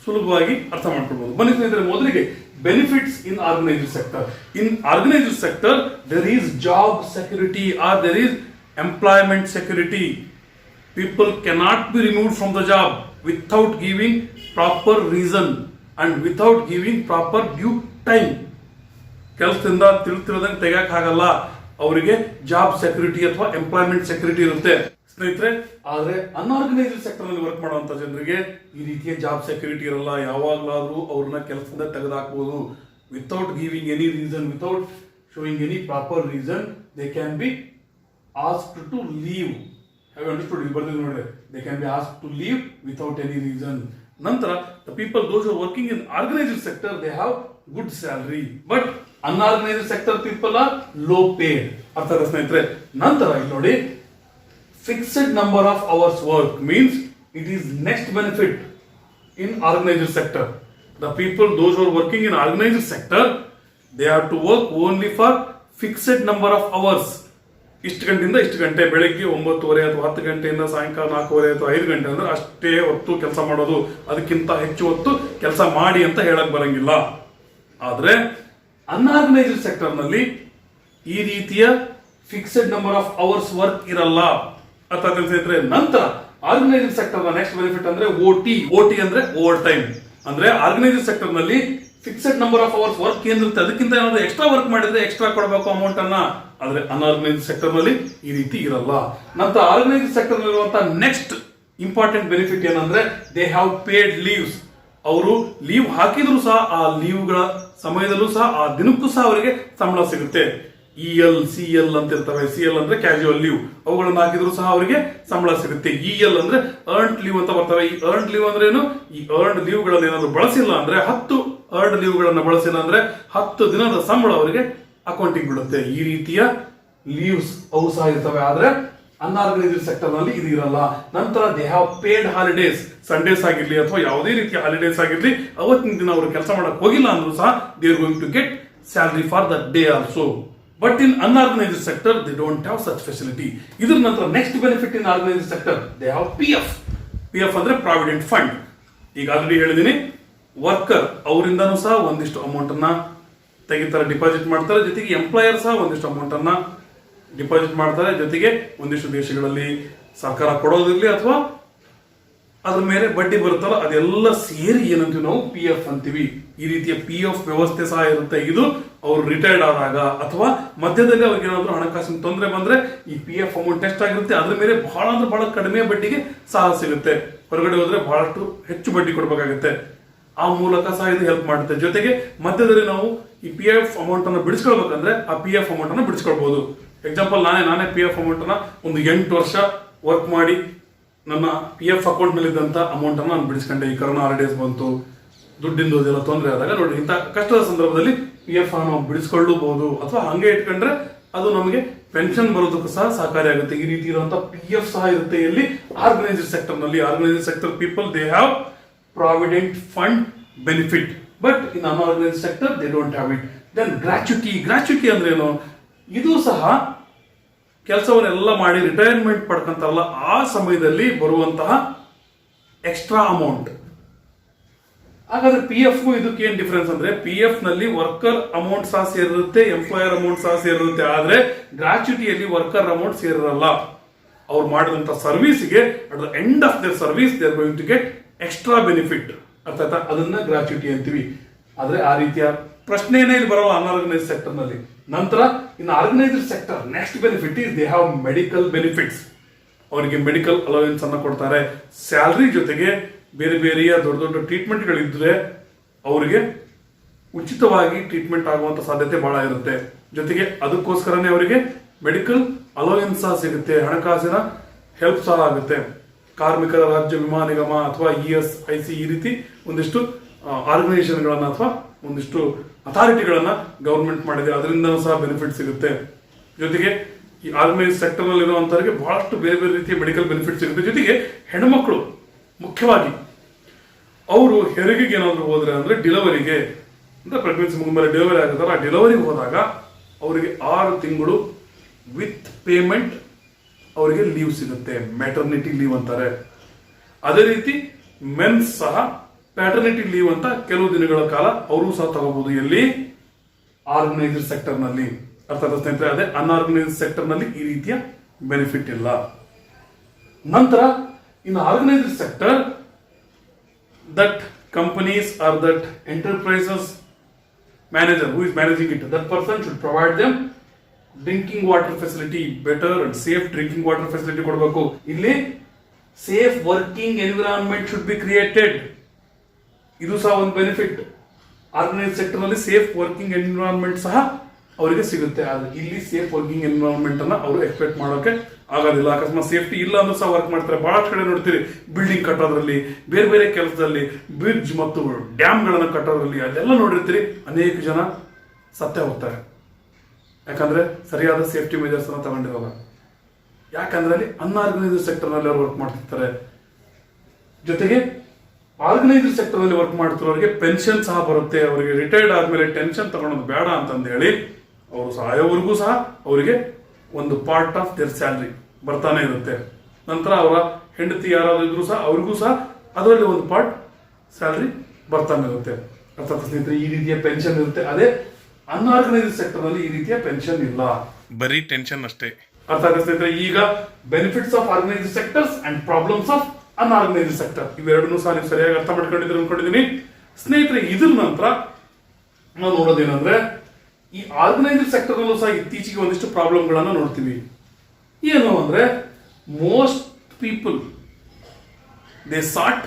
ಸುಲಭವಾಗಿ ಅರ್ಥ ಮಾಡ್ಕೊಳ್ಬಹುದು. ಬನ್ನಿ ಸ್ನೇಹಿತರೆ, ಮೊದಲಿಗೆ benefits in organised sector. In organised sector there is job security or there is employment security. People cannot be removed from the job without giving proper reason and without giving proper due time. ಕೆಲಸದಿಂದ ತಿಳ್ತಿರೋದಂಗೆ ತೆಗಕ್ ಆಗಲ್ಲ, ಅವರಿಗೆ job security ಅಥವಾ employment security ಇರುತ್ತೆ ಸ್ನೇಹಿತರೆ. ಆದ್ರೆ unorganised sector ನಲ್ಲಿ work ಮಾಡುವಂತ ಜನರಿಗೆ ಈ ರೀತಿಯ ಜಾಬ್ ಸೆಕ್ಯೂರಿಟಿ ಇರಲ್ಲ. ಯಾವಾಗ್ಲಾದ್ರೂ ಅವ್ರನ್ನ ಕೆಲಸದಿಂದ ತೆಗೆದುಹಾಕಬಹುದು. Without giving any reason, without showing any proper reason, they can be asked to leave. Have you understood? They can be asked to leave without any reason. Nantara, the people, those who are working in organized sector, they have good salary. But unorganized sector people are low paid. Arthada ಸ್ನೇಹಿತರೆ, ನಂತರ ಇಲ್ಲಿ ನೋಡಿ, fixed number of hours work means it is next benefit in organized sector. The people, those who are working in organized sector, they have to work only for fixed number of hours. ಇಷ್ಟು ಗಂಟೆಯಿಂದ ಇಷ್ಟು ಗಂಟೆ, ಬೆಳಗ್ಗೆ 9:30 ಅಥವಾ 10 ಗಂಟೆಯಿಂದ ಸಾಯಂಕಾಲ 4:30 ಅಥವಾ 5 ಗಂಟೆ ಅಂದ್ರೆ ಅಷ್ಟೇ ಹೊತ್ತು ಕೆಲಸ ಮಾಡೋದು, ಅದಕ್ಕಿಂತ ಹೆಚ್ಚು ಹೊತ್ತು ಕೆಲಸ ಮಾಡಿ ಅಂತ ಹೇಳಕ್ ಬರಂಗಿಲ್ಲ. ಆದ್ರೆ ಅನ್ಆರ್ಗನೈಸ್ಡ್ ಸೆಕ್ಟರ್ ನಲ್ಲಿ ಈ ರೀತಿಯ fixed number of hours work ಇರಲ್ಲ. ಅರ್ಥ ಸ್ನೇಹಿತರೆ, ನಂತರ ಆರ್ಗನೈಸ್ಡ್ ಸೆಕ್ಟರ್ ನ ನೆಕ್ಸ್ಟ್ ಬೆನಿಫಿಟ್ ಅಂದ್ರೆ ಓಟಿ ಅಂದ್ರೆ ಓವರ್ ಟೈಮ್. ಅಂದ್ರೆ ಆರ್ಗನೈಸ್ಡ್ ಸೆಕ್ಟರ್ ನಲ್ಲಿ fixed number of hours work ಏನಿರುತ್ತೆ, ಅದಕ್ಕಿಂತ ಏನಾದ್ರು ಎಕ್ಸ್ಟ್ರಾ ವರ್ಕ್ ಮಾಡಿದ್ರೆ ಎಕ್ಸ್ಟ್ರಾ ಕೊಡಬೇಕು ಅಮೌಂಟ್ ಅನ್ನ. ಆದ್ರೆ ಅನ್ಆರ್ಗನೈಸ್ಡ್ ಸೆಕ್ಟರ್ ನಲ್ಲಿ ಈ ರೀತಿ ಇರಲ್ಲ. ನಂತರ ಆರ್ಗನೈಸ್ಡ್ ಸೆಕ್ಟರ್ ನಲ್ಲಿರುವಂತಹ ನೆಕ್ಸ್ಟ್ ಇಂಪಾರ್ಟೆಂಟ್ ಬೆನಿಫಿಟ್ ಏನಂದ್ರೆ ದೇ ಹ್ಯಾವ್ ಪೇಡ್ ಲೀವ್ಸ್. ಅವರು ಲೀವ್ ಹಾಕಿದ್ರು ಸಹ ಆ ಲೀವ್ಗಳ ಸಮಯದಲ್ಲೂ ಸಹ ಆ ದಿನಕ್ಕೂ ಸಹ ಅವರಿಗೆ ಸಂಬಳ ಸಿಗುತ್ತೆ. ಇಎಲ್, ಸಿಎಲ್ ಅಂತ ಇರ್ತವೆ. ಸಿಎಲ್ ಅಂದ್ರೆ ಕ್ಯಾಶುವಲ್ ಲೀವ್, ಅವುಗಳನ್ನು ಹಾಕಿದ್ರು ಸಹ ಅವರಿಗೆ ಸಂಬಳ ಸಿಗುತ್ತೆ. ಇಎಲ್ ಅಂದ್ರೆ ಅರ್ನ್ಡ್ ಲೀವ್ ಅಂತ ಬರ್ತವೆ. ಈ ಅರ್ನ್ಡ್ ಲೀವ್ ಅಂದ್ರೆ ಏನು, ಈ ಅರ್ನ್ಡ್ ಲೀವ್ ಗಳಲ್ಲಿ ಏನಾದ್ರು ಬಳಸಿಲ್ಲ ಅಂದ್ರೆ 10 ಅರ್ನ್ಡ್ ಲೀವ್ ಗಳನ್ನ ಬಳಸಿಲ್ಲ ಅಂದ್ರೆ 10 ದಿನದ ಸಂಬಳ ಅವರಿಗೆ ಅಕೌಂಟಿಂಗ್ ಬಿಡುತ್ತೆ. ಈ ರೀತಿಯ ಲೀವ್ಸ್ ಅವು ಸಹ ಇರ್ತವೆ. ಆದ್ರೆ ಅನ್ಆರ್ಗನೈಸ್ಡ್ ಸೆಕ್ಟರ್ ನಲ್ಲಿ ಇದು ಇರಲ್ಲ. ನಂತರ they have paid holidays. Sundays ಆಗಿರ್ಲಿ ಅಥವಾ ಯಾವುದೇ ರೀತಿಯ ಹಾಲಿಡೇಸ್ ಆಗಿರ್ಲಿ, ಅವತ್ತಿನ ದಿನ ಅವರು ಕೆಲಸ ಮಾಡಕ್ ಹೋಗಿಲ್ಲ ಅಂದ್ರೂ ಸಹ they are going to get salary for that day also. But in unorganised sector they don't have such facility. ಇದ್ರ ನಂತರ next benefit in organised sector they have PF. PF ಅಂದ್ರೆ ಪ್ರಾವಿಡೆಂಟ್ ಫಂಡ್. ಈಗ ಆಲ್ರೆಡಿ ಹೇಳಿದೀನಿ, worker ಅವರಿಂದನೂ ಸಹ ಒಂದಿಷ್ಟು amount ಅನ್ನ ತೆಗಿತಾರೆ, ಡಿಪಾಸಿಟ್ ಮಾಡ್ತಾರೆ. ಜೊತೆಗೆ ಎಂಪ್ಲಾಯರ್ ಸಹ ಒಂದಿಷ್ಟು ಅಮೌಂಟ್ ಅನ್ನ ಡಿಪಾಸಿಟ್ ಮಾಡ್ತಾರೆ. ಜೊತೆಗೆ ಒಂದಿಷ್ಟು ದೇಶಗಳಲ್ಲಿ ಸರ್ಕಾರ ಕೊಡೋದಿರ್ಲಿ ಅಥವಾ ಅದ್ರ ಮೇಲೆ ಬಡ್ಡಿ ಬರುತ್ತಲ್ಲ, ಅದೆಲ್ಲ ಸೇರಿ ಏನಂತೀವಿ ನಾವು ಪಿ ಎಫ್ ಅಂತೀವಿ. ಈ ರೀತಿಯ ಪಿ ಎಫ್ ವ್ಯವಸ್ಥೆ ಸಹ ಇರುತ್ತೆ. ಇದು ಅವರು ರಿಟೈರ್ಡ್ ಆದಾಗ ಅಥವಾ ಮಧ್ಯದಲ್ಲಿ ಅವ್ರಿಗೆ ಏನಾದ್ರು ಹಣಕಾಸಿನ ತೊಂದರೆ ಬಂದ್ರೆ ಈ ಪಿ ಎಫ್ ಅಮೌಂಟ್ ಎಷ್ಟಾಗಿರುತ್ತೆ ಅದ್ರ ಮೇಲೆ ಬಹಳ ಅಂದ್ರೆ ಬಹಳ ಕಡಿಮೆ ಬಡ್ಡಿಗೆ ಸಾಲ ಸಿಗುತ್ತೆ. ಹೊರಗಡೆ ಹೋದ್ರೆ ಬಹಳಷ್ಟು ಹೆಚ್ಚು ಬಡ್ಡಿ ಕೊಡ್ಬೇಕಾಗುತ್ತೆ. ಆ ಮೂಲಕ ಸಹ ಇದು ಹೆಲ್ಪ್ ಮಾಡುತ್ತೆ. ಜೊತೆಗೆ ಮಧ್ಯದಲ್ಲಿ ನಾವು ಈ ಪಿ ಎಫ್ ಅಮೌಂಟ್ ಅನ್ನು ಬಿಡಿಸ್ಕೊಳ್ಬೇಕಂದ್ರೆ ಆ ಪಿ ಎಫ್ ಅಮೌಂಟ್ ಅನ್ನು ಬಿಡಿಸ್ಕೊಳ್ಬಹುದು. ಎಕ್ಸಾಂಪಲ್ ನಾನೇ ಪಿ ಎಫ್ ಅಮೌಂಟ್ ಅನ್ನ ಒಂದು 8 ವರ್ಷ ವರ್ಕ್ ಮಾಡಿ ನನ್ನ ಪಿ ಎಫ್ ಅಕೌಂಟ್ ನಲ್ಲಿ ಇದ್ದಂತ ಅಮೌಂಟ್ ಅನ್ನು ನಾನು ಬಿಡಿಸ್ಕೊಂಡೆ. ಈ ಕರೋನಾ ಹಾಲಿಡೇಸ್ ಬಂತು, ದುಡ್ಡಿಂದು ಇದೆಲ್ಲ ತೊಂದರೆ ಆದಾಗ ನೋಡಿ ಇಂಥ ಕಷ್ಟದ ಸಂದರ್ಭದಲ್ಲಿ ಪಿ ಎಫ್ ನಾವು ಬಿಡಿಸ್ಕೊಳ್ಳಬಹುದು. ಅಥವಾ ಹಂಗೆ ಇಟ್ಕೊಂಡ್ರೆ ಅದು ನಮಗೆ ಪೆನ್ಷನ್ ಬರೋದಕ್ಕೂ ಸಹ ಸಹಕಾರಿಯಾಗುತ್ತೆ. ಈ ರೀತಿ ಇರುವಂತಹ ಪಿ ಎಫ್ ಸಹ ಇರುತ್ತೆ. ಇಲ್ಲಿ ಆರ್ಗನೈಸ್ಡ್ ಸೆಕ್ಟರ್ ನಲ್ಲಿ, organised sector people they have provident fund benefit, but in unorganised sector they don't have it. Then gratuity ಅಂದ್ರೆ ಏನು? ಇದು ಸಹ ಕೆಲಸವನ್ನೆಲ್ಲ ಮಾಡಿ ರಿಟೈರ್ಮೆಂಟ್ ಪಡ್ಕೊಂತಾರಲ್ಲ ಆ ಸಮಯದಲ್ಲಿ ಬರುವಂತಹ ಎಕ್ಸ್ಟ್ರಾ ಅಮೌಂಟ್. ಹಾಗಾದ್ರೆ ಪಿ ಎಫ್ ಇದಕ್ಕೆ ಏನ್ ಡಿಫರೆನ್ಸ್ ಅಂದ್ರೆ, ಪಿ ಎಫ್ ನಲ್ಲಿ ವರ್ಕರ್ ಅಮೌಂಟ್ ಸಹ ಸೇರಿರುತ್ತೆ, ಎಂಪ್ಲಾಯರ್ ಅಮೌಂಟ್ ಸಹ ಸೇರಿರುತ್ತೆ. ಆದ್ರೆ ಗ್ರಾಚ್ಯುಟಿಯಲ್ಲಿ ವರ್ಕರ್ ಅಮೌಂಟ್ ಸೇರಿರಲ್ಲ. ಅವ್ರು ಮಾಡಿದಂತ ಸರ್ವಿಸ್ಗೆ at the end of their service they are going to get extra benefit. ಅರ್ಥಾತ್ ಅದನ್ನ ಗ್ರಾಚ್ಯುಟಿ ಅಂತೀವಿ. ಆದ್ರೆ ಆ ರೀತಿಯ ಪ್ರಶ್ನೆನೇ ಇಲ್ಲಿ ಬರಲ್ಲ ಅನ್ಆರ್ಗನೈಸ್ಡ್ ಸೆಕ್ಟರ್ ನಲ್ಲಿ. ನಂತರ ಇನ್ನು organised sector next benefit is they have medical benefits. ಅವರಿಗೆ ಮೆಡಿಕಲ್ ಅಲೋವೆನ್ಸ್ ಅನ್ನ ಕೊಡ್ತಾರೆ. ಸ್ಯಾಲರಿ ಜೊತೆಗೆ ಬೇರೆ ಬೇರೆಯ ದೊಡ್ಡ ದೊಡ್ಡ ಟ್ರೀಟ್ಮೆಂಟ್ಗಳಿದ್ರೆ ಅವರಿಗೆ ಉಚಿತವಾಗಿ ಟ್ರೀಟ್ಮೆಂಟ್ ಆಗುವಂತ ಸಾಧ್ಯತೆ ಬಹಳ ಇರುತ್ತೆ. ಜೊತೆಗೆ ಅದಕ್ಕೋಸ್ಕರನೇ ಅವರಿಗೆ ಮೆಡಿಕಲ್ ಅಲೋವೆನ್ಸ್ ಸಹ ಸಿಗುತ್ತೆ, ಹಣಕಾಸಿನ ಹೆಲ್ಪ್ ಸಹ ಆಗುತ್ತೆ. ಕಾರ್ಮಿಕರ ರಾಜ್ಯ ವಿಮಾ ನಿಗಮ ಅಥವಾ ESIC ಈ ರೀತಿ ಒಂದಿಷ್ಟು ಆರ್ಗನೈಸೇಷನ್ಗಳನ್ನ ಅಥವಾ ಒಂದಿಷ್ಟು ಅಥಾರಿಟಿಗಳನ್ನ ಗವರ್ಮೆಂಟ್ ಮಾಡಿದೆ, ಅದರಿಂದ ಸಹ ಬೆನಿಫಿಟ್ ಸಿಗುತ್ತೆ. ಜೊತೆಗೆ ಈ ಆರ್ಗನೈಸ್ ಸೆಕ್ಟರ್ ನಲ್ಲಿ ಇರುವಂತವರಿಗೆ ಬಹಳಷ್ಟು ಬೇರೆ ಬೇರೆ ರೀತಿಯ ಮೆಡಿಕಲ್ ಬೆನಿಫಿಟ್ ಸಿಗುತ್ತೆ. ಜೊತೆಗೆ ಹೆಣ್ಮಕ್ಳು ಮುಖ್ಯವಾಗಿ ಅವರು ಹೆರಿಗೆಗೆ ಏನಾದ್ರು ಹೋದ್ರೆ ಅಂದ್ರೆ ಡೆಲಿವರಿಗೆ ಅಂದ್ರೆ ಪ್ರೆಗ್ನೆನ್ಸಿ ಮುಗಿದ್ಮೇಲೆ ಡೆಲಿವರಿ ಆಗುತ್ತಲ್ಲ, ಆ ಡೆಲಿವರಿಗೆ ಹೋದಾಗ ಅವರಿಗೆ 6 ತಿಂಗಳು ವಿತ್ ಪೇಮೆಂಟ್ ಅವರಿಗೆ ಲೀವ್ ಸಿಗುತ್ತೆ. ಮ್ಯಾಟರ್ನಿಟಿ ಲೀವ್ ಅಂತಾರೆ. ಅದೇ ರೀತಿ ಮೆನ್ಸ್ ಸಹ ಪ್ಯಾಟರ್ನಿಟಿ ಲೀವ್ ಅಂತ ಕೆಲವು ದಿನಗಳ ಕಾಲ ಅವರು ಸಹ ತಗೋಬಹುದು. ಎಲ್ಲಿ? ಆರ್ಗನೈಸ್ಡ್ ಸೆಕ್ಟರ್ ನಲ್ಲಿ. ಅರ್ಥಾತ್ ಸ್ನೇಹಿತರೆ, ಅದೇ ಅನ್ಆರ್ಗನೈಸ್ಡ್ ಸೆಕ್ಟರ್ ನಲ್ಲಿ ಈ ರೀತಿಯ ಬೆನಿಫಿಟ್ ಇಲ್ಲ. ನಂತರ ಇನ್ನು organised sector, that companies or that enterprises manager who is managing it, that person should provide them drinking water facility, better and safe drinking water facility ಕೊಡಬೇಕು. ಇಲ್ಲಿ safe working environment should be created. ಇದು ಸಹ ಒಂದು benefit. Organised sector ನಲ್ಲಿ safe working environment ಸಹ ಅವರಿಗೆ ಸಿಗುತ್ತೆ. ಆದ್ರೆ ಇಲ್ಲಿ ಸೇಫ್ ವರ್ಕಿಂಗ್ ಎನ್ವಿರಾನ್ಮೆಂಟ್ ಅನ್ನ ಅವರು ಎಕ್ಸ್ಪೆಕ್ಟ್ ಮಾಡೋಕೆ ಆಗೋದಿಲ್ಲ. ಅಕಸ್ಮಾತ್ ಸೇಫ್ಟಿ ಇಲ್ಲ ಅಂದ್ರೆ ಸಹ ವರ್ಕ್ ಮಾಡ್ತಾರೆ. ಬಹಳಷ್ಟು ಕಡೆ ನೋಡ್ತೀರಿ, ಬಿಲ್ಡಿಂಗ್ ಕಟ್ಟೋದ್ರಲ್ಲಿ, ಬೇರೆ ಬೇರೆ ಕೆಲಸದಲ್ಲಿ, ಬ್ರಿಡ್ಜ್ ಮತ್ತು ಡ್ಯಾಮ್ ಗಳನ್ನ ಕಟ್ಟೋದ್ರಲ್ಲಿ ಅದೆಲ್ಲ ನೋಡಿರ್ತೀರಿ, ಅನೇಕ ಜನ ಸತ್ತೇ ಹೋಗ್ತಾರೆ. ಯಾಕಂದ್ರೆ ಸರಿಯಾದ ಸೇಫ್ಟಿ ಮೆಜರ್ಸ್ ಅನ್ನ ತಗೊಂಡಿರೋಲ್ಲ. ಯಾಕಂದ್ರೆ ಅಲ್ಲಿ ಅನ್ಆರ್ಗನೈಸ್ಡ್ ಸೆಕ್ಟರ್ ನಲ್ಲಿ ಅವರು ವರ್ಕ್ ಮಾಡ್ತಿರ್ತಾರೆ. ಜೊತೆಗೆ ಆರ್ಗನೈಸ್ಡ್ ಸೆಕ್ಟರ್ ನಲ್ಲಿ ವರ್ಕ್ ಮಾಡ್ತಿರೋರಿಗೆ ಪೆನ್ಷನ್ ಸಹ ಬರುತ್ತೆ. ಅವರಿಗೆ ರಿಟೈರ್ಡ್ ಆದ್ಮೇಲೆ ಟೆನ್ಷನ್ ತಗೊಳೋದು ಬೇಡ ಅಂತಂದು ಹೇಳಿ ಅವರು ಸಾಯೋವರೆಗೂ ಸಹ ಅವರಿಗೆ ಒಂದು ಪಾರ್ಟ್ ಆಫ್ ದೇರ್ ಸ್ಯಾಲರಿ ಬರ್ತಾನೆ ಇರುತ್ತೆ. ನಂತರ ಅವರ ಹೆಂಡತಿ ಯಾರಾದ್ರೂ ಇದ್ರು ಸಹ ಅವರಿಗೂ ಸಹ ಅದರಲ್ಲಿ ಒಂದು ಪಾರ್ಟ್ ಸ್ಯಾಲರಿ ಬರ್ತಾನೆ ಇರುತ್ತೆ. ಅರ್ಥಾತ್ ಸ್ನೇಹಿತರೆ, ಈ ರೀತಿಯ ಪೆನ್ಷನ್ ಇರುತ್ತೆ. ಅದೇ ಅನ್ಆರ್ಗನೈಸ್ಡ್ ಸೆಕ್ಟರ್ ನಲ್ಲಿ ಈ ರೀತಿಯ ಪೆನ್ಷನ್ ಇಲ್ಲ, ಬರೀ ಟೆನ್ಷನ್ ಅಷ್ಟೇ. ಅರ್ಥಾತ್ ಸ್ನೇಹಿತರೆ, ಈಗ benefits of organised sectors and problems of unorganised sector ಇವೆರಡನ್ನೂ ಸಹ ನೀವು ಸರಿಯಾಗಿ ಅರ್ಥ ಮಾಡ್ಕೊಂಡಿದ್ರೆ ಅನ್ಕೊಂಡಿದ್ದೀನಿ. ಸ್ನೇಹಿತರೆ, ಇದ್ರ ನಂತರ ನಾವು ನೋಡೋದೇನಂದ್ರೆ, ಈ ಆರ್ಗನೈಸ್ಡ್ ಸೆಕ್ಟರ್ ನಲ್ಲೂ ಸಹ ಇತ್ತೀಚೆಗೆ ಒಂದಿಷ್ಟು ಪ್ರಾಬ್ಲಮ್ಗಳನ್ನ ನೋಡ್ತೀವಿ. ಏನು ಅಂದ್ರೆ, most people they sought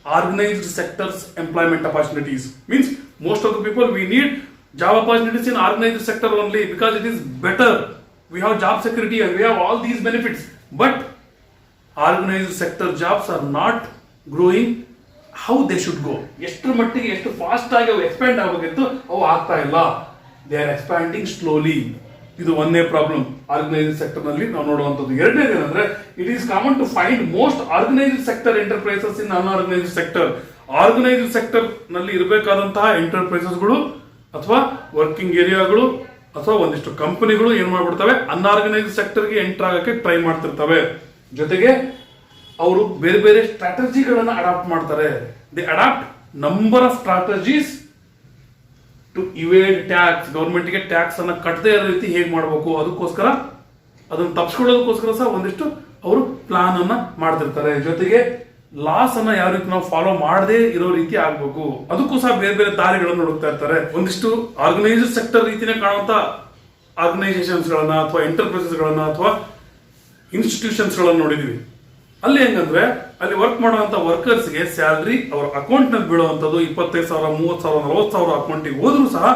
organised sectors employment opportunities. Means most of the people we need job opportunities in organised sector only because it is better. We have job security and we have all these benefits. But organised sector jobs are not growing how they should go. ಎಷ್ಟರ ಮಟ್ಟಿಗೆ ಎಷ್ಟು fast ಆಗಿ ಅವು expand ಆಗಬೇಕಿತ್ತು ಅವು ಆಗ್ತಾ ಇಲ್ಲ. They are expanding slowly. ಇದು ಒಂದೇ ಪ್ರಾಬ್ಲಮ್ ಆರ್ಗನೈಸ್ಡ್ ಸೆಕ್ಟರ್ ನಲ್ಲಿ ನಾವು ನೋಡುವಂತದ್ದು. ಎರಡನೇದು ಏನಂದ್ರೆ, it is common to find most organised sector enterprises in unorganised sector. Organised sector ನಲ್ಲಿ ಇರಬೇಕಾದಂತಹ ಎಂಟರ್ಪ್ರೈಸಸ್ಗಳು ಅಥವಾ ವರ್ಕಿಂಗ್ ಏರಿಯಾಗಳು ಅಥವಾ ಒಂದಿಷ್ಟು ಕಂಪನಿಗಳು ಏನ್ ಮಾಡ್ಬಿಡ್ತವೆ, ಅನ್ಆರ್ಗನೈಸ್ಡ್ ಸೆಕ್ಟರ್ಗೆ ಎಂಟರ್ ಆಗಕ್ಕೆ ಟ್ರೈ ಮಾಡ್ತಿರ್ತವೆ. ಜೊತೆಗೆ ಅವರು ಬೇರೆ ಬೇರೆ ಸ್ಟ್ರಾಟಜಿಗಳನ್ನ ಅಡಾಪ್ಟ್ ಮಾಡ್ತಾರೆ. They adopt number of strategies to evade tax. ಗವರ್ಮೆಂಟ್ಗೆ ಟ್ಯಾಕ್ಸ್ ಅನ್ನ ಕಟ್ಟದೇ ಇರೋ ರೀತಿ ಹೇಗೆ ಮಾಡಬೇಕು, ಅದಕ್ಕೋಸ್ಕರ ಅದನ್ನು ತಪ್ಪಿಸ್ಕೊಳ್ಳೋದಕ್ಕೋಸ್ಕರ ಸಹ ಒಂದಿಷ್ಟು ಅವರು ಪ್ಲಾನ್ ಅನ್ನ ಮಾಡ್ತಿರ್ತಾರೆ. ಜೊತೆಗೆ ಲಾಸ್ ಅನ್ನ ಯಾವ ರೀತಿ ನಾವು ಫಾಲೋ ಮಾಡದೇ ಇರೋ ರೀತಿ ಆಗ್ಬೇಕು. ಅದಕ್ಕೂ ಸಹ ಬೇರೆ ಬೇರೆ ದಾರಿಗಳನ್ನು ಹುಡುಕ್ತಾ ಇರ್ತಾರೆ. ಒಂದಿಷ್ಟು ಆರ್ಗನೈಸ್ಡ್ ಸೆಕ್ಟರ್ ರೀತಿನೇ ಕಾಣುವಂತ ಆರ್ಗನೈಸೇಷನ್ಸ್ ಗಳನ್ನ ಅಥವಾ ಎಂಟರ್ಪ್ರೈಸಸ್ ಗಳನ್ನ ಅಥವಾ ಇನ್ಸ್ಟಿಟ್ಯೂಷನ್ಸ್ ಗಳನ್ನ ನೋಡಿದೀವಿ. ಅಲ್ಲಿ ಹೆಂಗಂದ್ರೆ ಅಲ್ಲಿ ವರ್ಕ್ ಮಾಡುವಂತ ವರ್ಕರ್ಸ್ಗೆ ಸ್ಯಾಲರಿ ಅವ್ರ ಅಕೌಂಟ್ ನಲ್ಲಿ ಬೀಳುವಂತದ್ದು 25,000, 30,000, 40,000 ಅಕೌಂಟಿಗೆ ಹೋದ್ರೂ ಸಹ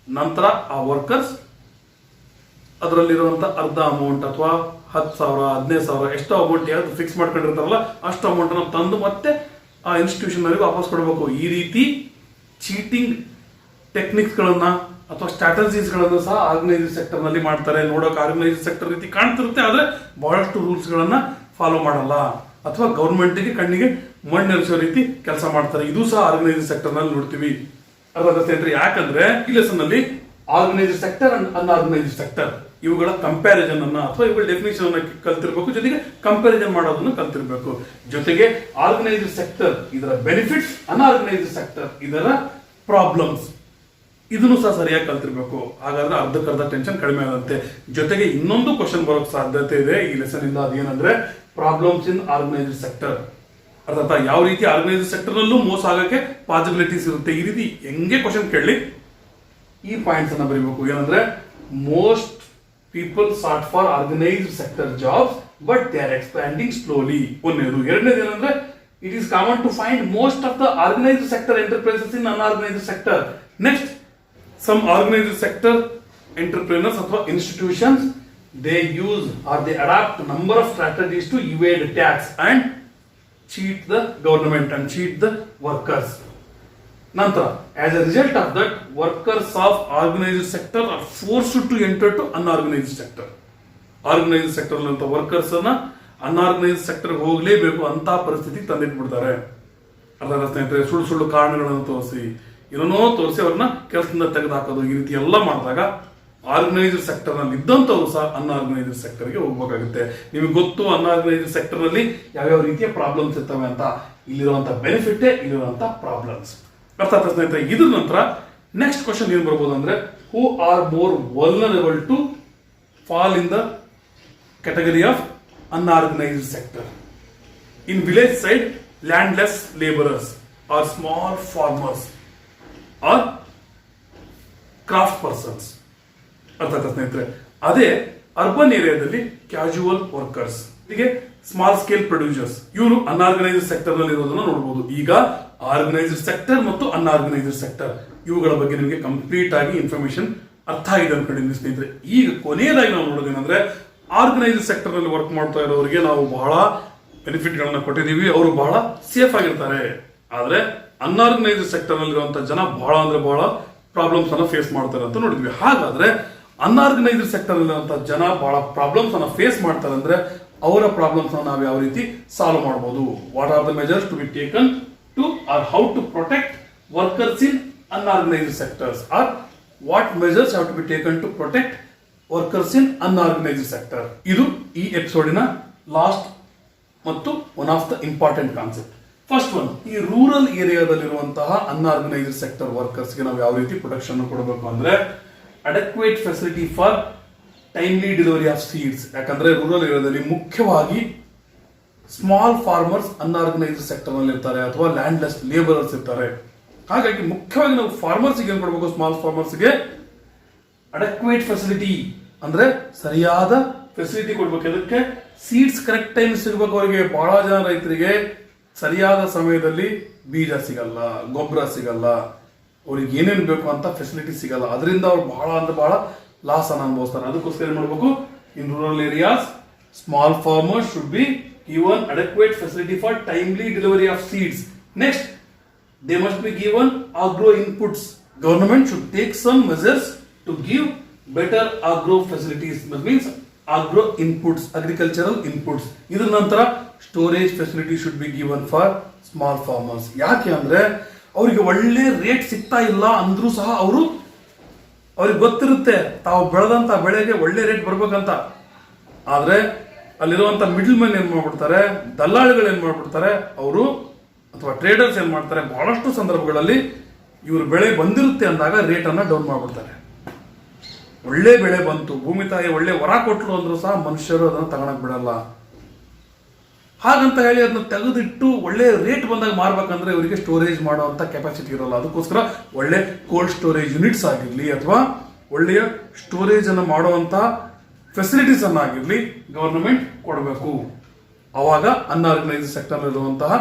ನಂತರ ಆ ವರ್ಕರ್ಸ್ ಅದರಲ್ಲಿರುವಂತ ಅರ್ಧ ಅಮೌಂಟ್ ಅಥವಾ 10,000, 15,000 ಎಷ್ಟು ಅಮೌಂಟ್ ಯಾವ್ದು ಫಿಕ್ಸ್ ಮಾಡ್ಕೊಂಡಿರ್ತಾರಲ್ಲ ಅಷ್ಟು ಅಮೌಂಟ್ ಅನ್ನು ತಂದು ಮತ್ತೆ ಆ ಇನ್ಸ್ಟಿಟ್ಯೂಷನ್ ಅವರಿಗೆ ವಾಪಸ್ ಕೊಡಬೇಕು. ಈ ರೀತಿ ಚೀಟಿಂಗ್ ಟೆಕ್ನಿಕ್ಸ್ ಗಳನ್ನ ಅಥವಾ ಸ್ಟ್ರಾಟಜೀಸ್ ಗಳನ್ನು ಸಹ ಆರ್ಗನೈಸ್ಡ್ ಸೆಕ್ಟರ್ ನಲ್ಲಿ ಮಾಡ್ತಾರೆ. ನೋಡೋಕೆ ಆರ್ಗನೈಸ್ಡ್ ಸೆಕ್ಟರ್ ರೀತಿ ಕಾಣ್ತಿರುತ್ತೆ, ಆದ್ರೆ ಬಹಳಷ್ಟು ರೂಲ್ಸ್ ಗಳನ್ನ ಫಾಲೋ ಮಾಡಲ್ಲ ಅಥವಾ ಗೌರ್ಮೆಂಟ್ ಗೆ ಕಣ್ಣಿಗೆ ಮಣ್ಣೆರಿಸೋ ರೀತಿ ಕೆಲಸ ಮಾಡ್ತಾರೆ. ಇದು ಸಹ ಆರ್ಗನೈಸ್ಡ್ ಸೆಕ್ಟರ್ ನಲ್ಲಿ ನೋಡ್ತೀವಿ. ಅರ್ಥ ಯಾಕಂದ್ರೆ ಈ ಲೆಸನ್ ನಲ್ಲಿ organised sector and unorganised sector ಇವುಗಳ ಕಂಪ್ಯಾರಿಸನ್ ಅನ್ನ ಅಥವಾ ಇವುಗಳ ಡೆಫಿನೇಷನ್ ಅನ್ನ ಕಲ್ತಿರ್ಬೇಕು, ಜೊತೆಗೆ ಕಂಪ್ಯಾರಿಸನ್ ಮಾಡೋದನ್ನು ಕಲ್ತಿರ್ಬೇಕು. ಜೊತೆಗೆ ಆರ್ಗನೈಸ್ಡ್ ಸೆಕ್ಟರ್ ಇದರ ಬೆನಿಫಿಟ್ಸ್, ಅನ್ಆರ್ಗನೈಸ್ಡ್ ಸೆಕ್ಟರ್ ಇದರ ಪ್ರಾಬ್ಲಮ್ಸ್ ಇದನ್ನು ಸಹ ಸರಿಯಾಗಿ ಕಲ್ತಿರ್ಬೇಕು. ಹಾಗಾದ್ರೆ ಅರ್ಧಕ್ಕರ್ಧ ಟೆನ್ಷನ್ ಕಡಿಮೆ ಆಗುತ್ತೆ. ಜೊತೆಗೆ ಇನ್ನೊಂದು ಕ್ವಶನ್ ಬರೋಕ್ ಸಾಧ್ಯತೆ ಇದೆ ಈ ಲೆಸನ್ ಇಂದ. ಅದೇನಂದ್ರೆ ಪ್ರಾಬ್ಲಮ್ಸ್ ಇನ್ ಆರ್ಗನೈಸ್ಡ್ ಸೆಕ್ಟರ್. ಅರ್ಥಾತ್ ಯಾವ ರೀತಿ ಆರ್ಗನೈಸ್ಡ್ ಸೆಕ್ಟರ್ ನಲ್ಲೂ ಮೋಸ ಆಗಕ್ಕೆ ಪಾಸಿಬಿಲಿಟೀಸ್ ಇರುತ್ತೆ. ಈ ರೀತಿ ಹೆಂಗೆ ಕ್ವಶನ್ ಕೇಳಲಿ ಈ ಪಾಯಿಂಟ್ಸ್ ಅನ್ನ ಬರೀಬೇಕು. ಏನಂದ್ರೆ most people sort for organised sector jobs but they are expanding slowly. ಒಂದೇದು. ಎರಡನೇದು ಏನಂದ್ರೆ it is common to find most of the organised sector enterprises in unorganised sector. Next, some organized sector entrepreneurs ಅಥವಾ institutions they use or they adapt number of strategies to evade tax and cheat the government and cheat the workers. ನಂತರ as a result of that workers of organized sector are forced to enter to unorganized sector. Organised sector ಅಂತ workers ಅನ್ನ unorganised sector ಹೋಗ್ಲೇಬೇಕು ಅಂತ ಪರಿಸ್ಥಿತಿ ತಂದಿಟ್ಬಿಡ್ತಾರೆ. ಅರ್ಥ ಸ್ನೇಹಿತರೆ, ಸುಳ್ಳು ಕಾರಣಗಳನ್ನು ತೋರಿಸಿ ಏನೋ ತೋರಿಸಿ ಅವ್ರನ್ನ ಕೆಲಸದಿಂದ ತೆಗೆದುಹಾಕೋದು ಈ ರೀತಿ ಎಲ್ಲ ಮಾಡಿದಾಗ ಆರ್ಗನೈಸ್ಡ್ ಸೆಕ್ಟರ್ ನಲ್ಲಿ ಇದ್ದಂಥವ್ರು ಸಹ ಅನ್ಆರ್ಗನೈಸ್ಡ್ ಸೆಕ್ಟರ್ಗೆ ಹೋಗ್ಬೇಕಾಗುತ್ತೆ. ನಿಮಗೆ ಗೊತ್ತು ಅನ್ಆರ್ಗನೈಸ್ಡ್ ಸೆಕ್ಟರ್ ನಲ್ಲಿ ಯಾವ್ಯಾವ ರೀತಿಯ ಪ್ರಾಬ್ಲಮ್ಸ್ ಇರ್ತವೆ ಅಂತ. ಇಲ್ಲಿರುವಂತ ಬೆನಿಫಿಟ್, ಇಲ್ಲಿರುವಂತ ಪ್ರಾಬ್ಲಮ್ಸ್. ಅರ್ಥ ಆಯ್ತಾ ಸ್ನೇಹಿತರೆ? ಇದ್ರ ನಂತರ ನೆಕ್ಸ್ಟ್ ಕ್ವಶನ್ ಏನ್ ಬರ್ಬೋದು ಅಂದ್ರೆ, who are more vulnerable to fall in the category of unorganized sector? In village side, landless laborers or small farmers or craft persons. ಅರ್ಥ ಸ್ನೇಹಿತರೆ? ಅದೇ ಅರ್ಬನ್ ಏರಿಯಾದಲ್ಲಿ ಕ್ಯಾಶುವಲ್ ವರ್ಕರ್ಸ್, ಹೀಗೆ ಸ್ಮಾಲ್ ಸ್ಕೇಲ್ ಪ್ರೊಡ್ಯೂಸರ್ಸ್, ಇವರು unorganised sector ನಲ್ಲಿ ಇರೋದನ್ನ ನೋಡಬಹುದು. ಈಗ ಆರ್ಗನೈಸ್ಡ್ ಸೆಕ್ಟರ್ ಮತ್ತು ಅನ್ಆರ್ಗನೈಸ್ಡ್ ಸೆಕ್ಟರ್ ಇವುಗಳ ಬಗ್ಗೆ ನಿಮಗೆ ಕಂಪ್ಲೀಟ್ ಆಗಿ ಇನ್ಫಾರ್ಮೇಶನ್ ಅರ್ಥ ಆಗಿದೆ ಅನ್ಕೊಂಡಿದ್ದೀನಿ ಸ್ನೇಹಿತರೆ. ಈಗ ಕೊನೆಯದಾಗಿ ನಾವು ನೋಡೋದೇನಂದ್ರೆ, ಆರ್ಗನೈಸ್ಡ್ ಸೆಕ್ಟರ್ ನಲ್ಲಿ ವರ್ಕ್ ಮಾಡ್ತಾ ಇರೋರಿಗೆ ನಾವು ಬಹಳ ಬೆನಿಫಿಟ್ ಗಳನ್ನ ಕೊಟ್ಟಿದ್ದೀವಿ, ಅವರು ಬಹಳ ಸೇಫ್ ಆಗಿರ್ತಾರೆ. ಆದ್ರೆ ಅನ್ಆರ್ಗನೈಸ್ಡ್ ಸೆಕ್ಟರ್ ನಲ್ಲಿರುವಂತಹ ಜನ ಬಹಳ ಅಂದ್ರೆ ಬಹಳ ಪ್ರಾಬ್ಲಮ್ಸ್ ಅನ್ನ ಫೇಸ್ ಮಾಡ್ತಾರೆ ಅಂತ ನೋಡಿದ್ವಿ. ಹಾಗಾದ್ರೆ ಅನ್ಆರ್ಗನೈಸ್ಡ್ ಸೆಕ್ಟರ್ ನಲ್ಲಿರುವಂತಹ ಜನ ಬಹಳ ಪ್ರಾಬ್ಲಮ್ಸ್ ಅನ್ನ ಫೇಸ್ ಮಾಡ್ತಾರೆ ಅಂದ್ರೆ ಅವರ ಪ್ರಾಬ್ಲಮ್ಸ್ ನಾವು ಯಾವ ರೀತಿ ಸಾಲ್ವ್ ಮಾಡಬಹುದು? What are the measures to be taken to or how to protect workers in unorganised sectors or what measures have to be taken to protect workers in unorganised sector. ಇದು ಈ ಎಪಿಸೋಡಿನ last ಮತ್ತು one of the important concept. First one, ಈ rural ಏರಿಯಾದಲ್ಲಿರುವಂತಹ ಅನ್ಆರ್ಗನೈಸ್ಡ್ ಸೆಕ್ಟರ್ ವರ್ಕರ್ಸ್ಗೆ ನಾವು ಯಾವ ರೀತಿ ಪ್ರೊಟೆಕ್ಷನ್ ಕೊಡಬೇಕು ಅಂದ್ರೆ, adequate facility for timely delivery of seeds. ಯಾಕಂದ್ರೆ ರೂರಲ್ ಏರಿಯಾದಲ್ಲಿ ಮುಖ್ಯವಾಗಿ ಸ್ಮಾಲ್ ಫಾರ್ಮರ್ಸ್ ಅನ್ಆರ್ಗನೈಸ್ಡ್ ಸೆಕ್ಟರ್ ನಲ್ಲಿ ಇರ್ತಾರೆ ಅಥವಾ ಲ್ಯಾಂಡ್ಲೆಸ್ ಲೇಬರರ್ಸ್ ಇರ್ತಾರೆ. ಹಾಗಾಗಿ ಮುಖ್ಯವಾಗಿ ನಾವು ಫಾರ್ಮರ್ಸ್ ಏನ್ ಕೊಡಬೇಕು? ಸ್ಮಾಲ್ ಫಾರ್ಮರ್ಸ್ಗೆ ಅಡೆಕ್ವೇಟ್ ಫೆಸಿಲಿಟಿ ಅಂದ್ರೆ ಸರಿಯಾದ ಫೆಸಿಲಿಟಿ ಕೊಡ್ಬೇಕು. ಅದಕ್ಕೆ ಸೀಡ್ಸ್ ಕರೆಕ್ಟ್ ಟೈಮ್ ಸಿಗಬೇಕು ಅವರಿಗೆ. ಬಹಳ ಜನ ರೈತರಿಗೆ ಸರಿಯಾದ ಸಮಯದಲ್ಲಿ ಬೀಜ ಸಿಗಲ್ಲ, ಗೊಬ್ಬರ ಸಿಗಲ್ಲ, ಅವ್ರಿಗೆ ಏನೇನು ಬೇಕು ಅಂತ ಫೆಸಿಲಿಟಿ ಸಿಗಲ್ಲ. ಅದರಿಂದ ಅವ್ರು ಬಹಳ ಅಂದ್ರೆ ಬಹಳ ಲಾಸ್ ಅನ್ನು ಅನುಭವಿಸ್ತಾರೆ. ಅದಕ್ಕೋಸ್ಕರ ಏನ್ ಮಾಡಬೇಕು? In rural areas small farmers should be given adequate facility for timely delivery of seeds. Next, they must be given agro inputs. Government should take some measures to give better agro facilities. That means agro inputs, agricultural inputs. ಇದರ ನಂತರ storage facility should be given for small farmers. ಯಾಕೆ ಅಂದ್ರೆ ಅವರಿಗೆ ಒಳ್ಳೆ rate ಸಿಗ್ತಾ ಇಲ್ಲ ಅಂದ್ರೂ ಸಹ ಅವ್ರಿಗೆ ಗೊತ್ತಿರುತ್ತೆ ತಾವು ಬೆಳೆದಂತ ಬೆಳೆಗೆ ಒಳ್ಳೆ ರೇಟ್ ಬರ್ಬೇಕಂತ. ಆದ್ರೆ ಅಲ್ಲಿರುವಂತ ಮಿಡಲ್ ಮ್ಯಾನ್ ಏನ್ ಮಾಡ್ಬಿಡ್ತಾರೆ, ದಲ್ಲಾಳಿಗಳು ಏನ್ ಮಾಡ್ಬಿಡ್ತಾರೆ, ಅವರು ಅಥವಾ ಟ್ರೇಡರ್ಸ್ ಏನ್ ಮಾಡ್ತಾರೆ, ಬಹಳಷ್ಟು ಸಂದರ್ಭಗಳಲ್ಲಿ ಇವ್ರ ಬೆಳೆ ಬಂದಿರುತ್ತೆ ಅಂದಾಗ ರೇಟ್ ಅನ್ನ ಡೌನ್ ಮಾಡ್ಬಿಡ್ತಾರೆ. ಒಳ್ಳೆ ಬೆಳೆ ಬಂತು, ಭೂಮಿ ತಾಯಿ ಒಳ್ಳೆ ವರ ಕೊಟ್ಲು ಅಂದ್ರೂ ಸಹ ಮನುಷ್ಯರು ಅದನ್ನ ತಗೊಳಕ್ ಬಿಡಲ್ಲ. ಹಾಗಂತ ಹೇಳಿ ಅದನ್ನ ತೆಗೆದಿಟ್ಟು ಒಳ್ಳೆ ರೇಟ್ ಬಂದಾಗ ಮಾರ್ಬೇಕಂದ್ರೆ ಇವರಿಗೆ ಸ್ಟೋರೇಜ್ ಮಾಡುವಂತ ಕೆಪಾಸಿಟಿ ಇರೋಲ್ಲ. ಅದಕ್ಕೋಸ್ಕರ ಒಳ್ಳೆ ಕೋಲ್ಡ್ ಸ್ಟೋರೇಜ್ ಯೂನಿಟ್ಸ್ ಆಗಿರಲಿ ಅಥವಾ ಒಳ್ಳೆಯ ಸ್ಟೋರೇಜ್ ಅನ್ನು ಮಾಡುವಂತ ಫೆಸಿಲಿಟೀಸ್ ಅನ್ನ ಆಗಿರಲಿ ಗವರ್ನಮೆಂಟ್ ಕೊಡಬೇಕು. ಅವಾಗ ಅನ್ಆರ್ಗನೈಸ್ಡ್ ಸೆಕ್ಟರ್ ಇರುವಂತಹ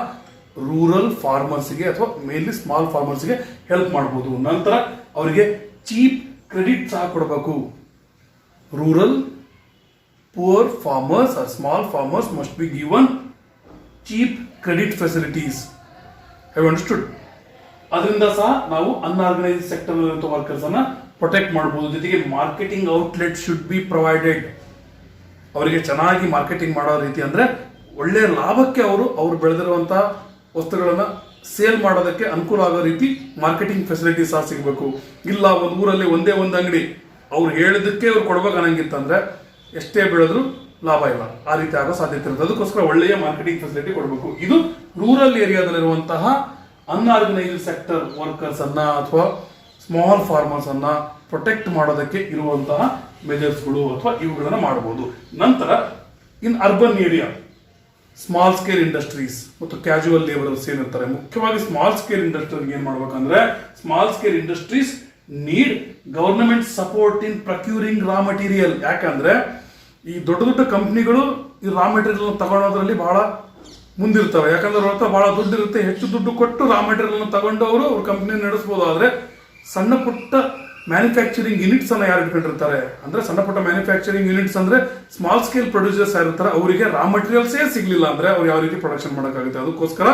ರೂರಲ್ ಫಾರ್ಮರ್ಸ್ಗೆ ಅಥವಾ ಮೇನ್ಲಿ ಸ್ಮಾಲ್ ಫಾರ್ಮರ್ಸ್ಗೆ ಹೆಲ್ಪ್ ಮಾಡಬಹುದು. ನಂತರ ಅವರಿಗೆ ಚೀಪ್ ಕ್ರೆಡಿಟ್ ಸಹ ಕೊಡಬೇಕು. Rural poor farmers are small farmers must be given cheap credit facilities. Have understood? ಅದರಿಂದ ಸಹ ನಾವು ಅನ್ಆರ್ಗನೈಸ್ಡ್ ಸೆಕ್ಟರ್ ವರ್ಕರ್ಸ್ ಅನ್ನ ಪ್ರೊಟೆಕ್ಟ್ ಮಾಡಬಹುದು. ಜೊತೆಗೆ marketing outlet should be provided. ಅವರಿಗೆ ಚೆನ್ನಾಗಿ ಮಾರ್ಕೆಟಿಂಗ್ ಮಾಡೋ ರೀತಿ ಅಂದ್ರೆ ಒಳ್ಳೆಯ ಲಾಭಕ್ಕೆ ಅವರು ಬೆಳೆದಿರುವಂತಹ ವಸ್ತುಗಳನ್ನ ಸೇಲ್ ಮಾಡೋದಕ್ಕೆ ಅನುಕೂಲ ಆಗೋ ರೀತಿ ಮಾರ್ಕೆಟಿಂಗ್ ಫೆಸಿಲಿಟೀಸ್ ಸಹ ಸಿಗಬೇಕು. ಇಲ್ಲ ಒಂದು ಊರಲ್ಲಿ ಒಂದೇ ಒಂದು ಅಂಗಡಿ ಅವ್ರು ಹೇಳಿದಕ್ಕೆ ಅವ್ರು ಕೊಡ್ಬೇಕು ಅನ್ನಂಗಿತ್ತಂದ್ರೆ ಎಷ್ಟೇ ಬೆಳೆದ್ರು ಲಾಭ ಇಲ್ಲ. ಆ ರೀತಿ ಆಗೋ ಸಾಧ್ಯತೆ ಇರುತ್ತೆ. ಅದಕ್ಕೋಸ್ಕರ ಒಳ್ಳೆಯ ಮಾರ್ಕೆಟಿಂಗ್ ಫೆಸಿಲಿಟಿ ಕೊಡಬೇಕು. ಇದು ರೂರಲ್ ಏರಿಯಾದಲ್ಲಿರುವಂತಹ ಅನ್ಆರ್ಗನೈಸ್ಡ್ ಸೆಕ್ಟರ್ ವರ್ಕರ್ಸ್ ಅನ್ನ ಅಥವಾ ಸ್ಮಾಲ್ ಫಾರ್ಮರ್ಸ್ ಅನ್ನ ಪ್ರೊಟೆಕ್ಟ್ ಮಾಡೋದಕ್ಕೆ ಇರುವಂತಹ ಮೆಜರ್ಸ್ಗಳು ಅಥವಾ ಇವುಗಳನ್ನ ಮಾಡಬಹುದು. ನಂತರ in urban area small scale industries ಮತ್ತು ಕ್ಯಾಶುವಲ್ ಲೇಬರ್ಸ್ ಏನಿರ್ತಾರೆ, ಮುಖ್ಯವಾಗಿ ಸ್ಮಾಲ್ ಸ್ಕೇಲ್ ಇಂಡಸ್ಟ್ರಿ ಏನ್ ಮಾಡ್ಬೇಕಂದ್ರೆ small scale industries need government support in procuring raw material. ಯಾಕಂದ್ರೆ ಈ ದೊಡ್ಡ ದೊಡ್ಡ ಕಂಪ್ನಿಗಳು ಈ ರಾ ಮೆಟೀರಿಯಲ್ ತಗೊಳೋದ್ರಲ್ಲಿ ಬಹಳ ಮುಂದಿರ್ತವೆ. ಯಾಕಂದ್ರೆ ಅವ್ರ ಹತ್ರ ಬಹಳ ದುಡ್ಡು ಇರುತ್ತೆ, ಹೆಚ್ಚು ದುಡ್ಡು ಕೊಟ್ಟು ರಾ ಮೆಟೀರಿಯಲ್ ತಗೊಂಡು ಅವ್ರ ಕಂಪ್ನಿ ನಡೆಸಬಹುದು. ಆದ್ರೆ ಸಣ್ಣ ಪುಟ್ಟ ಮ್ಯಾನುಫ್ಯಾಕ್ಚರಿಂಗ್ ಯೂನಿಟ್ಸ್ ಅನ್ನ ಯಾರು ಇಟ್ಕೊಂಡಿರ್ತಾರೆ ಅಂದ್ರೆ ಸಣ್ಣ ಪುಟ್ಟ ಮ್ಯಾನುಫ್ಯಾಕ್ಚರಿಂಗ್ ಯೂನಿಟ್ಸ್ ಅಂದ್ರೆ ಸ್ಮಾಲ್ ಸ್ಕೇಲ್ ಪ್ರೊಡ್ಯೂಸರ್ಸ್ ಯಾರಿರ್ತಾರೆ ಅವರಿಗೆ ರಾ ಮಟೀರಿಯಲ್ಸೇ ಸಿಗ್ಲಿಲ್ಲ ಅಂದ್ರೆ ಅವ್ರು ಯಾವ ರೀತಿ ಪ್ರೊಡಕ್ಷನ್ ಮಾಡೋಕ್ಕಾಗುತ್ತೆ. ಅದಕ್ಕೋಸ್ಕರ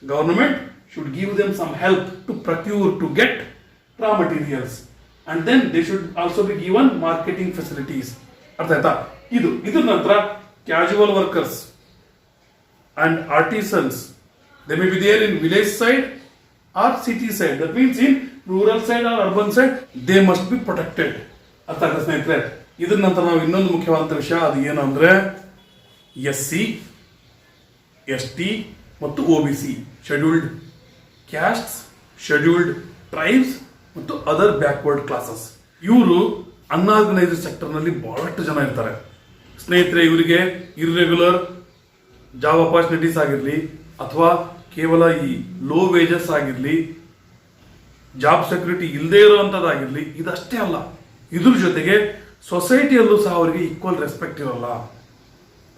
government should give them some help to procure to get raw materials and then they should also be given marketing facilities. ಅರ್ಥ ಆಯ್ತಾ? ಇದ್ರ ನಂತರ casual workers and artisans they may be there in village side or city side. That means in rural side or urban side they must be protected. ಅರ್ಥ ಆಗ ಸ್ನೇಹಿತರೆ? ಇದ್ರ ನಂತರ ನಾವು ಇನ್ನೊಂದು ಮುಖ್ಯವಾದ ವಿಷಯ ಅದು ಏನು ಅಂದ್ರೆ SC, ST ಮತ್ತು OBC ಶೆಡ್ಯೂಲ್ಡ್ ಕ್ಯಾಸ್ಟ್ಸ್, ಶೆಡ್ಯೂಲ್ಡ್ ಟ್ರೈಬ್ಸ್ ಮತ್ತು ಅದರ್ ಬ್ಯಾಕ್ವರ್ಡ್ ಕ್ಲಾಸಸ್. ಇವರು ಅನ್ಆರ್ಗನೈಸ್ಡ್ ಸೆಕ್ಟರ್ ನಲ್ಲಿ ಬಹಳಷ್ಟು ಜನ ಇರ್ತಾರೆ ಸ್ನೇಹಿತರೆ. ಇವರಿಗೆ ಇರ್ರೆಗ್ಯುಲರ್ ಜಾಬ್ ಅಪಾರ್ಚುನಿಟೀಸ್ ಆಗಿರ್ಲಿ ಅಥವಾ ಕೇವಲ ಈ ಲೋ ವೇಜಸ್ ಆಗಿರ್ಲಿ, ಜಾಬ್ ಸೆಕ್ಯೂರಿಟಿ ಇಲ್ಲದೆ ಇರುವಂತದ್ದಾಗಿರ್ಲಿ, ಇದಷ್ಟೇ ಅಲ್ಲ, ಇದ್ರ ಜೊತೆಗೆ ಸೊಸೈಟಿಯಲ್ಲೂ ಸಹ ಅವರಿಗೆ ಈಕ್ವಲ್ ರೆಸ್ಪೆಕ್ಟ್ ಇರಲ್ಲ,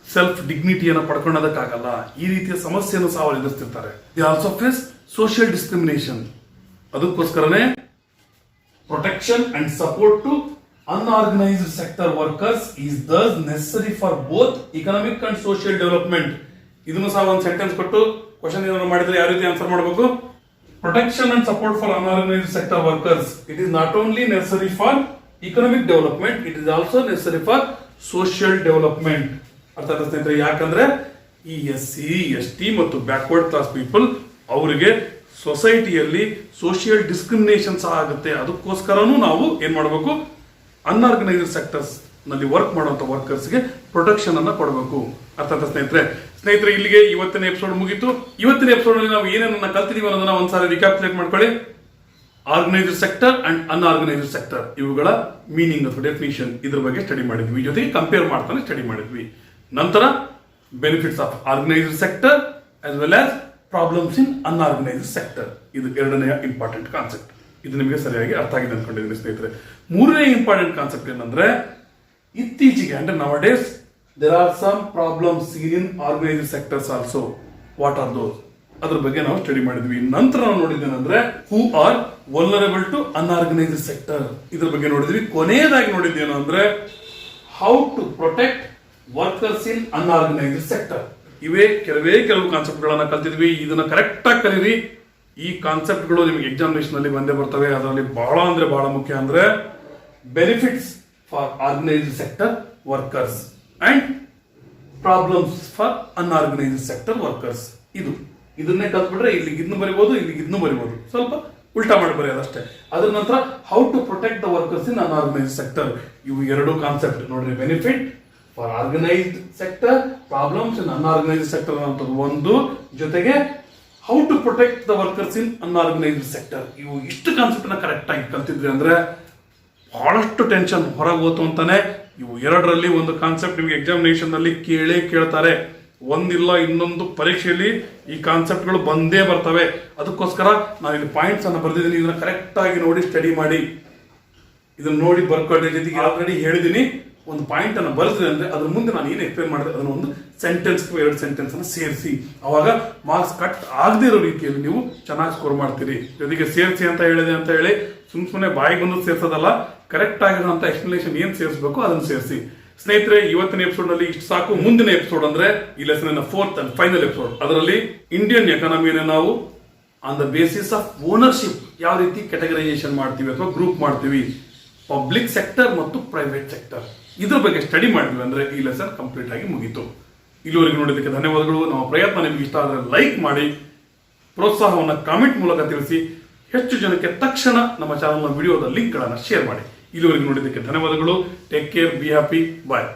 ಸೆಲ್ಫ್ ಡಿಗ್ನಿಟಿಯನ್ನು ಪಡ್ಕೊಳ್ಳೋದಕ್ಕಾಗಲ್ಲ. ಈ ರೀತಿಯ ಸಮಸ್ಯೆಯನ್ನು ಸಹ ಅವರು ಎದುರಿಸ್ತಿರ್ತಾರೆ. They also face social discrimination. ಅದಕ್ಕೋಸ್ಕರನೇ protection and support to unorganized sector workers is thus necessary for both economic and social development. ಇದನ್ನು ಸಹ ಒಂದು ಸೆಂಟೆನ್ಸ್ ಕೊಟ್ಟು ಕ್ವಶನ್ ಏನಾದ್ರು ಮಾಡಿದ್ರೆ ಯಾವ ರೀತಿ ಆನ್ಸರ್ ಮಾಡಬೇಕು? Protection and support for unorganized sector workers, it is not only necessary for economic development, it is also necessary for social development. ಅರ್ಥ ಆಯ್ತಾ ಸ್ನೇಹಿತರೆ? ಯಾಕಂದ್ರೆ ಈ SC, ST ಮತ್ತು ಬ್ಯಾಕ್ವರ್ಡ್ ಕ್ಲಾಸ್ ಪೀಪಲ್ ಅವರಿಗೆ ಸೊಸೈಟಿಯಲ್ಲಿ ಸೋಷಿಯಲ್ ಡಿಸ್ಕ್ರಿಮಿನೇಷನ್ ಸಹ ಆಗುತ್ತೆ. ಅದಕ್ಕೋಸ್ಕರನೂ ನಾವು ಏನ್ ಮಾಡಬೇಕು? ಅನ್ಆರ್ಗನೈಸ್ಡ್ ಸೆಕ್ಟರ್ಸ್ ನಲ್ಲಿ ವರ್ಕ್ ಮಾಡುವಂತ ವರ್ಕರ್ಸ್ಗೆ ಪ್ರೊಟೆಕ್ಷನ್ ಅನ್ನ ಕೊಡಬೇಕು. ಅರ್ಥ ಸ್ನೇಹಿತರೆ, ಇಲ್ಲಿಗೆ ಇವತ್ತಿನ ಎಪಿಸೋಡ್ ಮುಗಿತು. ಇವತ್ತಿನ ಎಪಿಸೋಡ್ ನಲ್ಲಿ ನಾವು ಏನೇನನ್ನ ಕಲ್ತಿದೀವಿ ಅನ್ನೋದನ್ನ ಒಂದ್ಸಾರಿ ರಿಕ್ಯಾಪ್ಯುಲೇಟ್ ಮಾಡ್ಕೊಳ್ಳಿ. Organised sector and unorganised sector ಇವುಗಳ ಮೀನಿಂಗ್ ಅಥವಾ ಡೆಫಿನಿಷನ್ ಇದ್ರ ಬಗ್ಗೆ ಸ್ಟಡಿ ಮಾಡಿದ್ವಿ, ಜೊತೆಗೆ ಕಂಪೇರ್ ಮಾಡ್ತಾನೆ ಸ್ಟಡಿ ಮಾಡಿದ್ವಿ. ನಂತರ benefits of organised sector as well as problems in unorganised sector. ಇದು ಎರಡನೆಯ ಇಂಪಾರ್ಟೆಂಟ್ ಕಾನ್ಸೆಪ್ಟ್. ಇದು ನಿಮಗೆ ಸರಿಯಾಗಿ ಅರ್ಥ ಆಗಿದೆ ಅನ್ಕೊಂಡಿದ್ದೀನಿ ಸ್ನೇಹಿತರೆ. ಮೂರನೇ ಇಂಪಾರ್ಟೆಂಟ್ ಕಾನ್ಸೆಪ್ಟ್ ಏನಂದ್ರೆ ಇತ್ತೀಚೆಗೆ ಅಂದ್ರೆ nowadays there are some problems in organised sectors also. What are those? ಅದ್ರ ಬಗ್ಗೆ ನಾವು ಸ್ಟಡಿ ಮಾಡಿದ್ವಿ. ನಂತರ ನಾವು ನೋಡಿದ್ದೇನೆಂದ್ರೆ who are vulnerable to unorganised sector, ಇದ್ರ ಬಗ್ಗೆ ನೋಡಿದ್ವಿ. ಕೊನೆಯದಾಗಿ ನೋಡಿದ್ದೇನು ಅಂದ್ರೆ how to protect workers in unorganised sector. ಇವೇ ಕೆಲವು ಕಾನ್ಸೆಪ್ಟ್ ಗಳನ್ನ ಕಲ್ತಿದ್ವಿ. ಇದನ್ನ ಕರೆಕ್ಟ್ ಆಗಿ ಕಲೀರಿ. ಈ ಕಾನ್ಸೆಪ್ಟ್ ಗಳು ನಿಮಗೆ ಎಕ್ಸಾಮಿನೇಷನ್ ಅಲ್ಲಿ ಬಂದೇ ಬರ್ತವೆ. ಅದರಲ್ಲಿ ಬಹಳ ಮುಖ್ಯ ಅಂದ್ರೆ benefits for organised sector workers and problems for unorganised sector workers. ಇದನ್ನೇ ಕಲ್ತ್ಬಿಟ್ರೆ ಇಲ್ಲಿಗೆ ಇದನ್ನು ಬರಿಬಹುದು, ಇಲ್ಲಿಗೆ ಇದನ್ನು ಬರಿಬಹುದು, ಸ್ವಲ್ಪ ಉಲ್ಟಾ ಮಾಡಿ ಬರೆಯೋದಷ್ಟೇ. ಅದರ ನಂತರ how to protect the workers in unorganised sector. ಇವು ಎರಡು ಕಾನ್ಸೆಪ್ಟ್ ನೋಡ್ರಿ. Benefit for organised sector, problems in unorganised sector ಅಂತ ಒಂದು, ಜೊತೆಗೆ how to protect the workers in unorganised sector. ಇವು ಇಷ್ಟು ಕಾನ್ಸೆಪ್ಟ್ ನ ಕರೆಕ್ಟ್ ಆಗಿ ಕಲ್ತಿದ್ರಿ ಅಂದ್ರೆ ಬಹಳಷ್ಟು ಟೆನ್ಷನ್ ಹೊರಗೆ ಹೋತು ಅಂತಾನೆ. ಇವು ಎರಡರಲ್ಲಿ ಒಂದು ಕಾನ್ಸೆಪ್ಟ್ ನಿಮಗೆ ಎಕ್ಸಾಮಿನೇಷನ್ ನಲ್ಲಿ ಕೇಳ್ತಾರೆ. ಒಂದಿಲ್ಲ ಇನ್ನೊಂದು ಪರೀಕ್ಷೆಯಲ್ಲಿ ಈ ಕಾನ್ಸೆಪ್ಟ್ಗಳು ಬಂದೇ ಬರ್ತವೆ. ಅದಕ್ಕೋಸ್ಕರ ನಾನು ಇಲ್ಲಿ ಪಾಯಿಂಟ್ಸ್ ಅನ್ನು ಬರೆದಿದ್ದೀನಿ. ಇದನ್ನ ಕರೆಕ್ಟ್ ಆಗಿ ನೋಡಿ ಸ್ಟಡಿ ಮಾಡಿ, ಇದನ್ನ ನೋಡಿ ಬರ್ಕೊಳ್ಳಿ. ಜೊತೆಗೆ ಆಲ್ರೆಡಿ ಹೇಳಿದ್ದೀನಿ, ಒಂದು ಪಾಯಿಂಟ್ ಅನ್ನು ಬರೆದ್ರೆ ಅಂದ್ರೆ ಅದ್ರ ಮುಂದೆ ನಾನು ಏನು ಎಕ್ಸ್ಪ್ಲೇನ್ ಮಾಡಿದೆ ಅದನ್ನ ಒಂದು ಸೆಂಟೆನ್ಸ್ 2 ಸೆಂಟೆನ್ಸ್ ಅನ್ನು ಸೇರಿಸಿ, ಅವಾಗ ಮಾರ್ಕ್ಸ್ ಕಟ್ ಆಗದೆ ಇರೋ ರೀತಿಯಲ್ಲಿ ನೀವು ಚೆನ್ನಾಗಿ ಸ್ಕೋರ್ ಮಾಡ್ತೀರಿ. ಜೊತೆಗೆ ಸೇರಿಸಿ ಅಂತ ಹೇಳಿದೆ ಅಂತ ಹೇಳಿ ಸುಮ್ಮನೆ ಬಾಯಿಗೆ ಬಂದು ಸೇರ್ಸೋದಲ್ಲ, ಕರೆಕ್ಟ್ ಆಗಿರುವಂತ ಎಕ್ಸ್ಪ್ಲನೇಷನ್ ಏನ್ ಸೇರಿಸಬೇಕು ಅದನ್ನು ಸೇರಿಸಿ. ಸ್ನೇಹಿತರೆ, ಇವತ್ತಿನ ಎಪಿಸೋಡ್ ನಲ್ಲಿ ಇಷ್ಟು ಸಾಕು. ಮುಂದಿನ ಎಪಿಸೋಡ್ ಅಂದ್ರೆ ಈ lesson 4th and final episode. ಅದರಲ್ಲಿ ಇಂಡಿಯನ್ ಎಕಾನಮಿಯನ್ನು ನಾವು on the basis of ownership ಯಾವ ರೀತಿ ಕ್ಯಾಟಗರೈಸೇಷನ್ ಮಾಡ್ತೀವಿ ಅಥವಾ ಗ್ರೂಪ್ ಮಾಡ್ತೀವಿ, ಪಬ್ಲಿಕ್ ಸೆಕ್ಟರ್ ಮತ್ತು ಪ್ರೈವೇಟ್ ಸೆಕ್ಟರ್, ಇದ್ರ ಬಗ್ಗೆ ಸ್ಟಡಿ ಮಾಡಿದ್ವಿ ಅಂದ್ರೆ ಈ ಲೆಸನ್ ಕಂಪ್ಲೀಟ್ ಆಗಿ ಮುಗೀತು. ಇಲ್ಲಿವರೆಗೂ ನೋಡಿದ್ದಕ್ಕೆ ಧನ್ಯವಾದಗಳು. ನಮ್ಮ ಪ್ರಯತ್ನ ನಿಮ್ಗೆ ಇಷ್ಟ ಆದರೆ ಲೈಕ್ ಮಾಡಿ, ಪ್ರೋತ್ಸಾಹವನ್ನು ಕಾಮೆಂಟ್ ಮೂಲಕ ತಿಳಿಸಿ, ಹೆಚ್ಚು ಜನಕ್ಕೆ ತಕ್ಷಣ ನಮ್ಮ ಚಾನಲ್ನ ವಿಡಿಯೋದ ಲಿಂಕ್ಗಳನ್ನು ಶೇರ್ ಮಾಡಿ. ಇಲ್ಲಿವರೆಗೂ ನೋಡಿದ್ದಕ್ಕೆ ಧನ್ಯವಾದಗಳು. Take care, be happy, bye.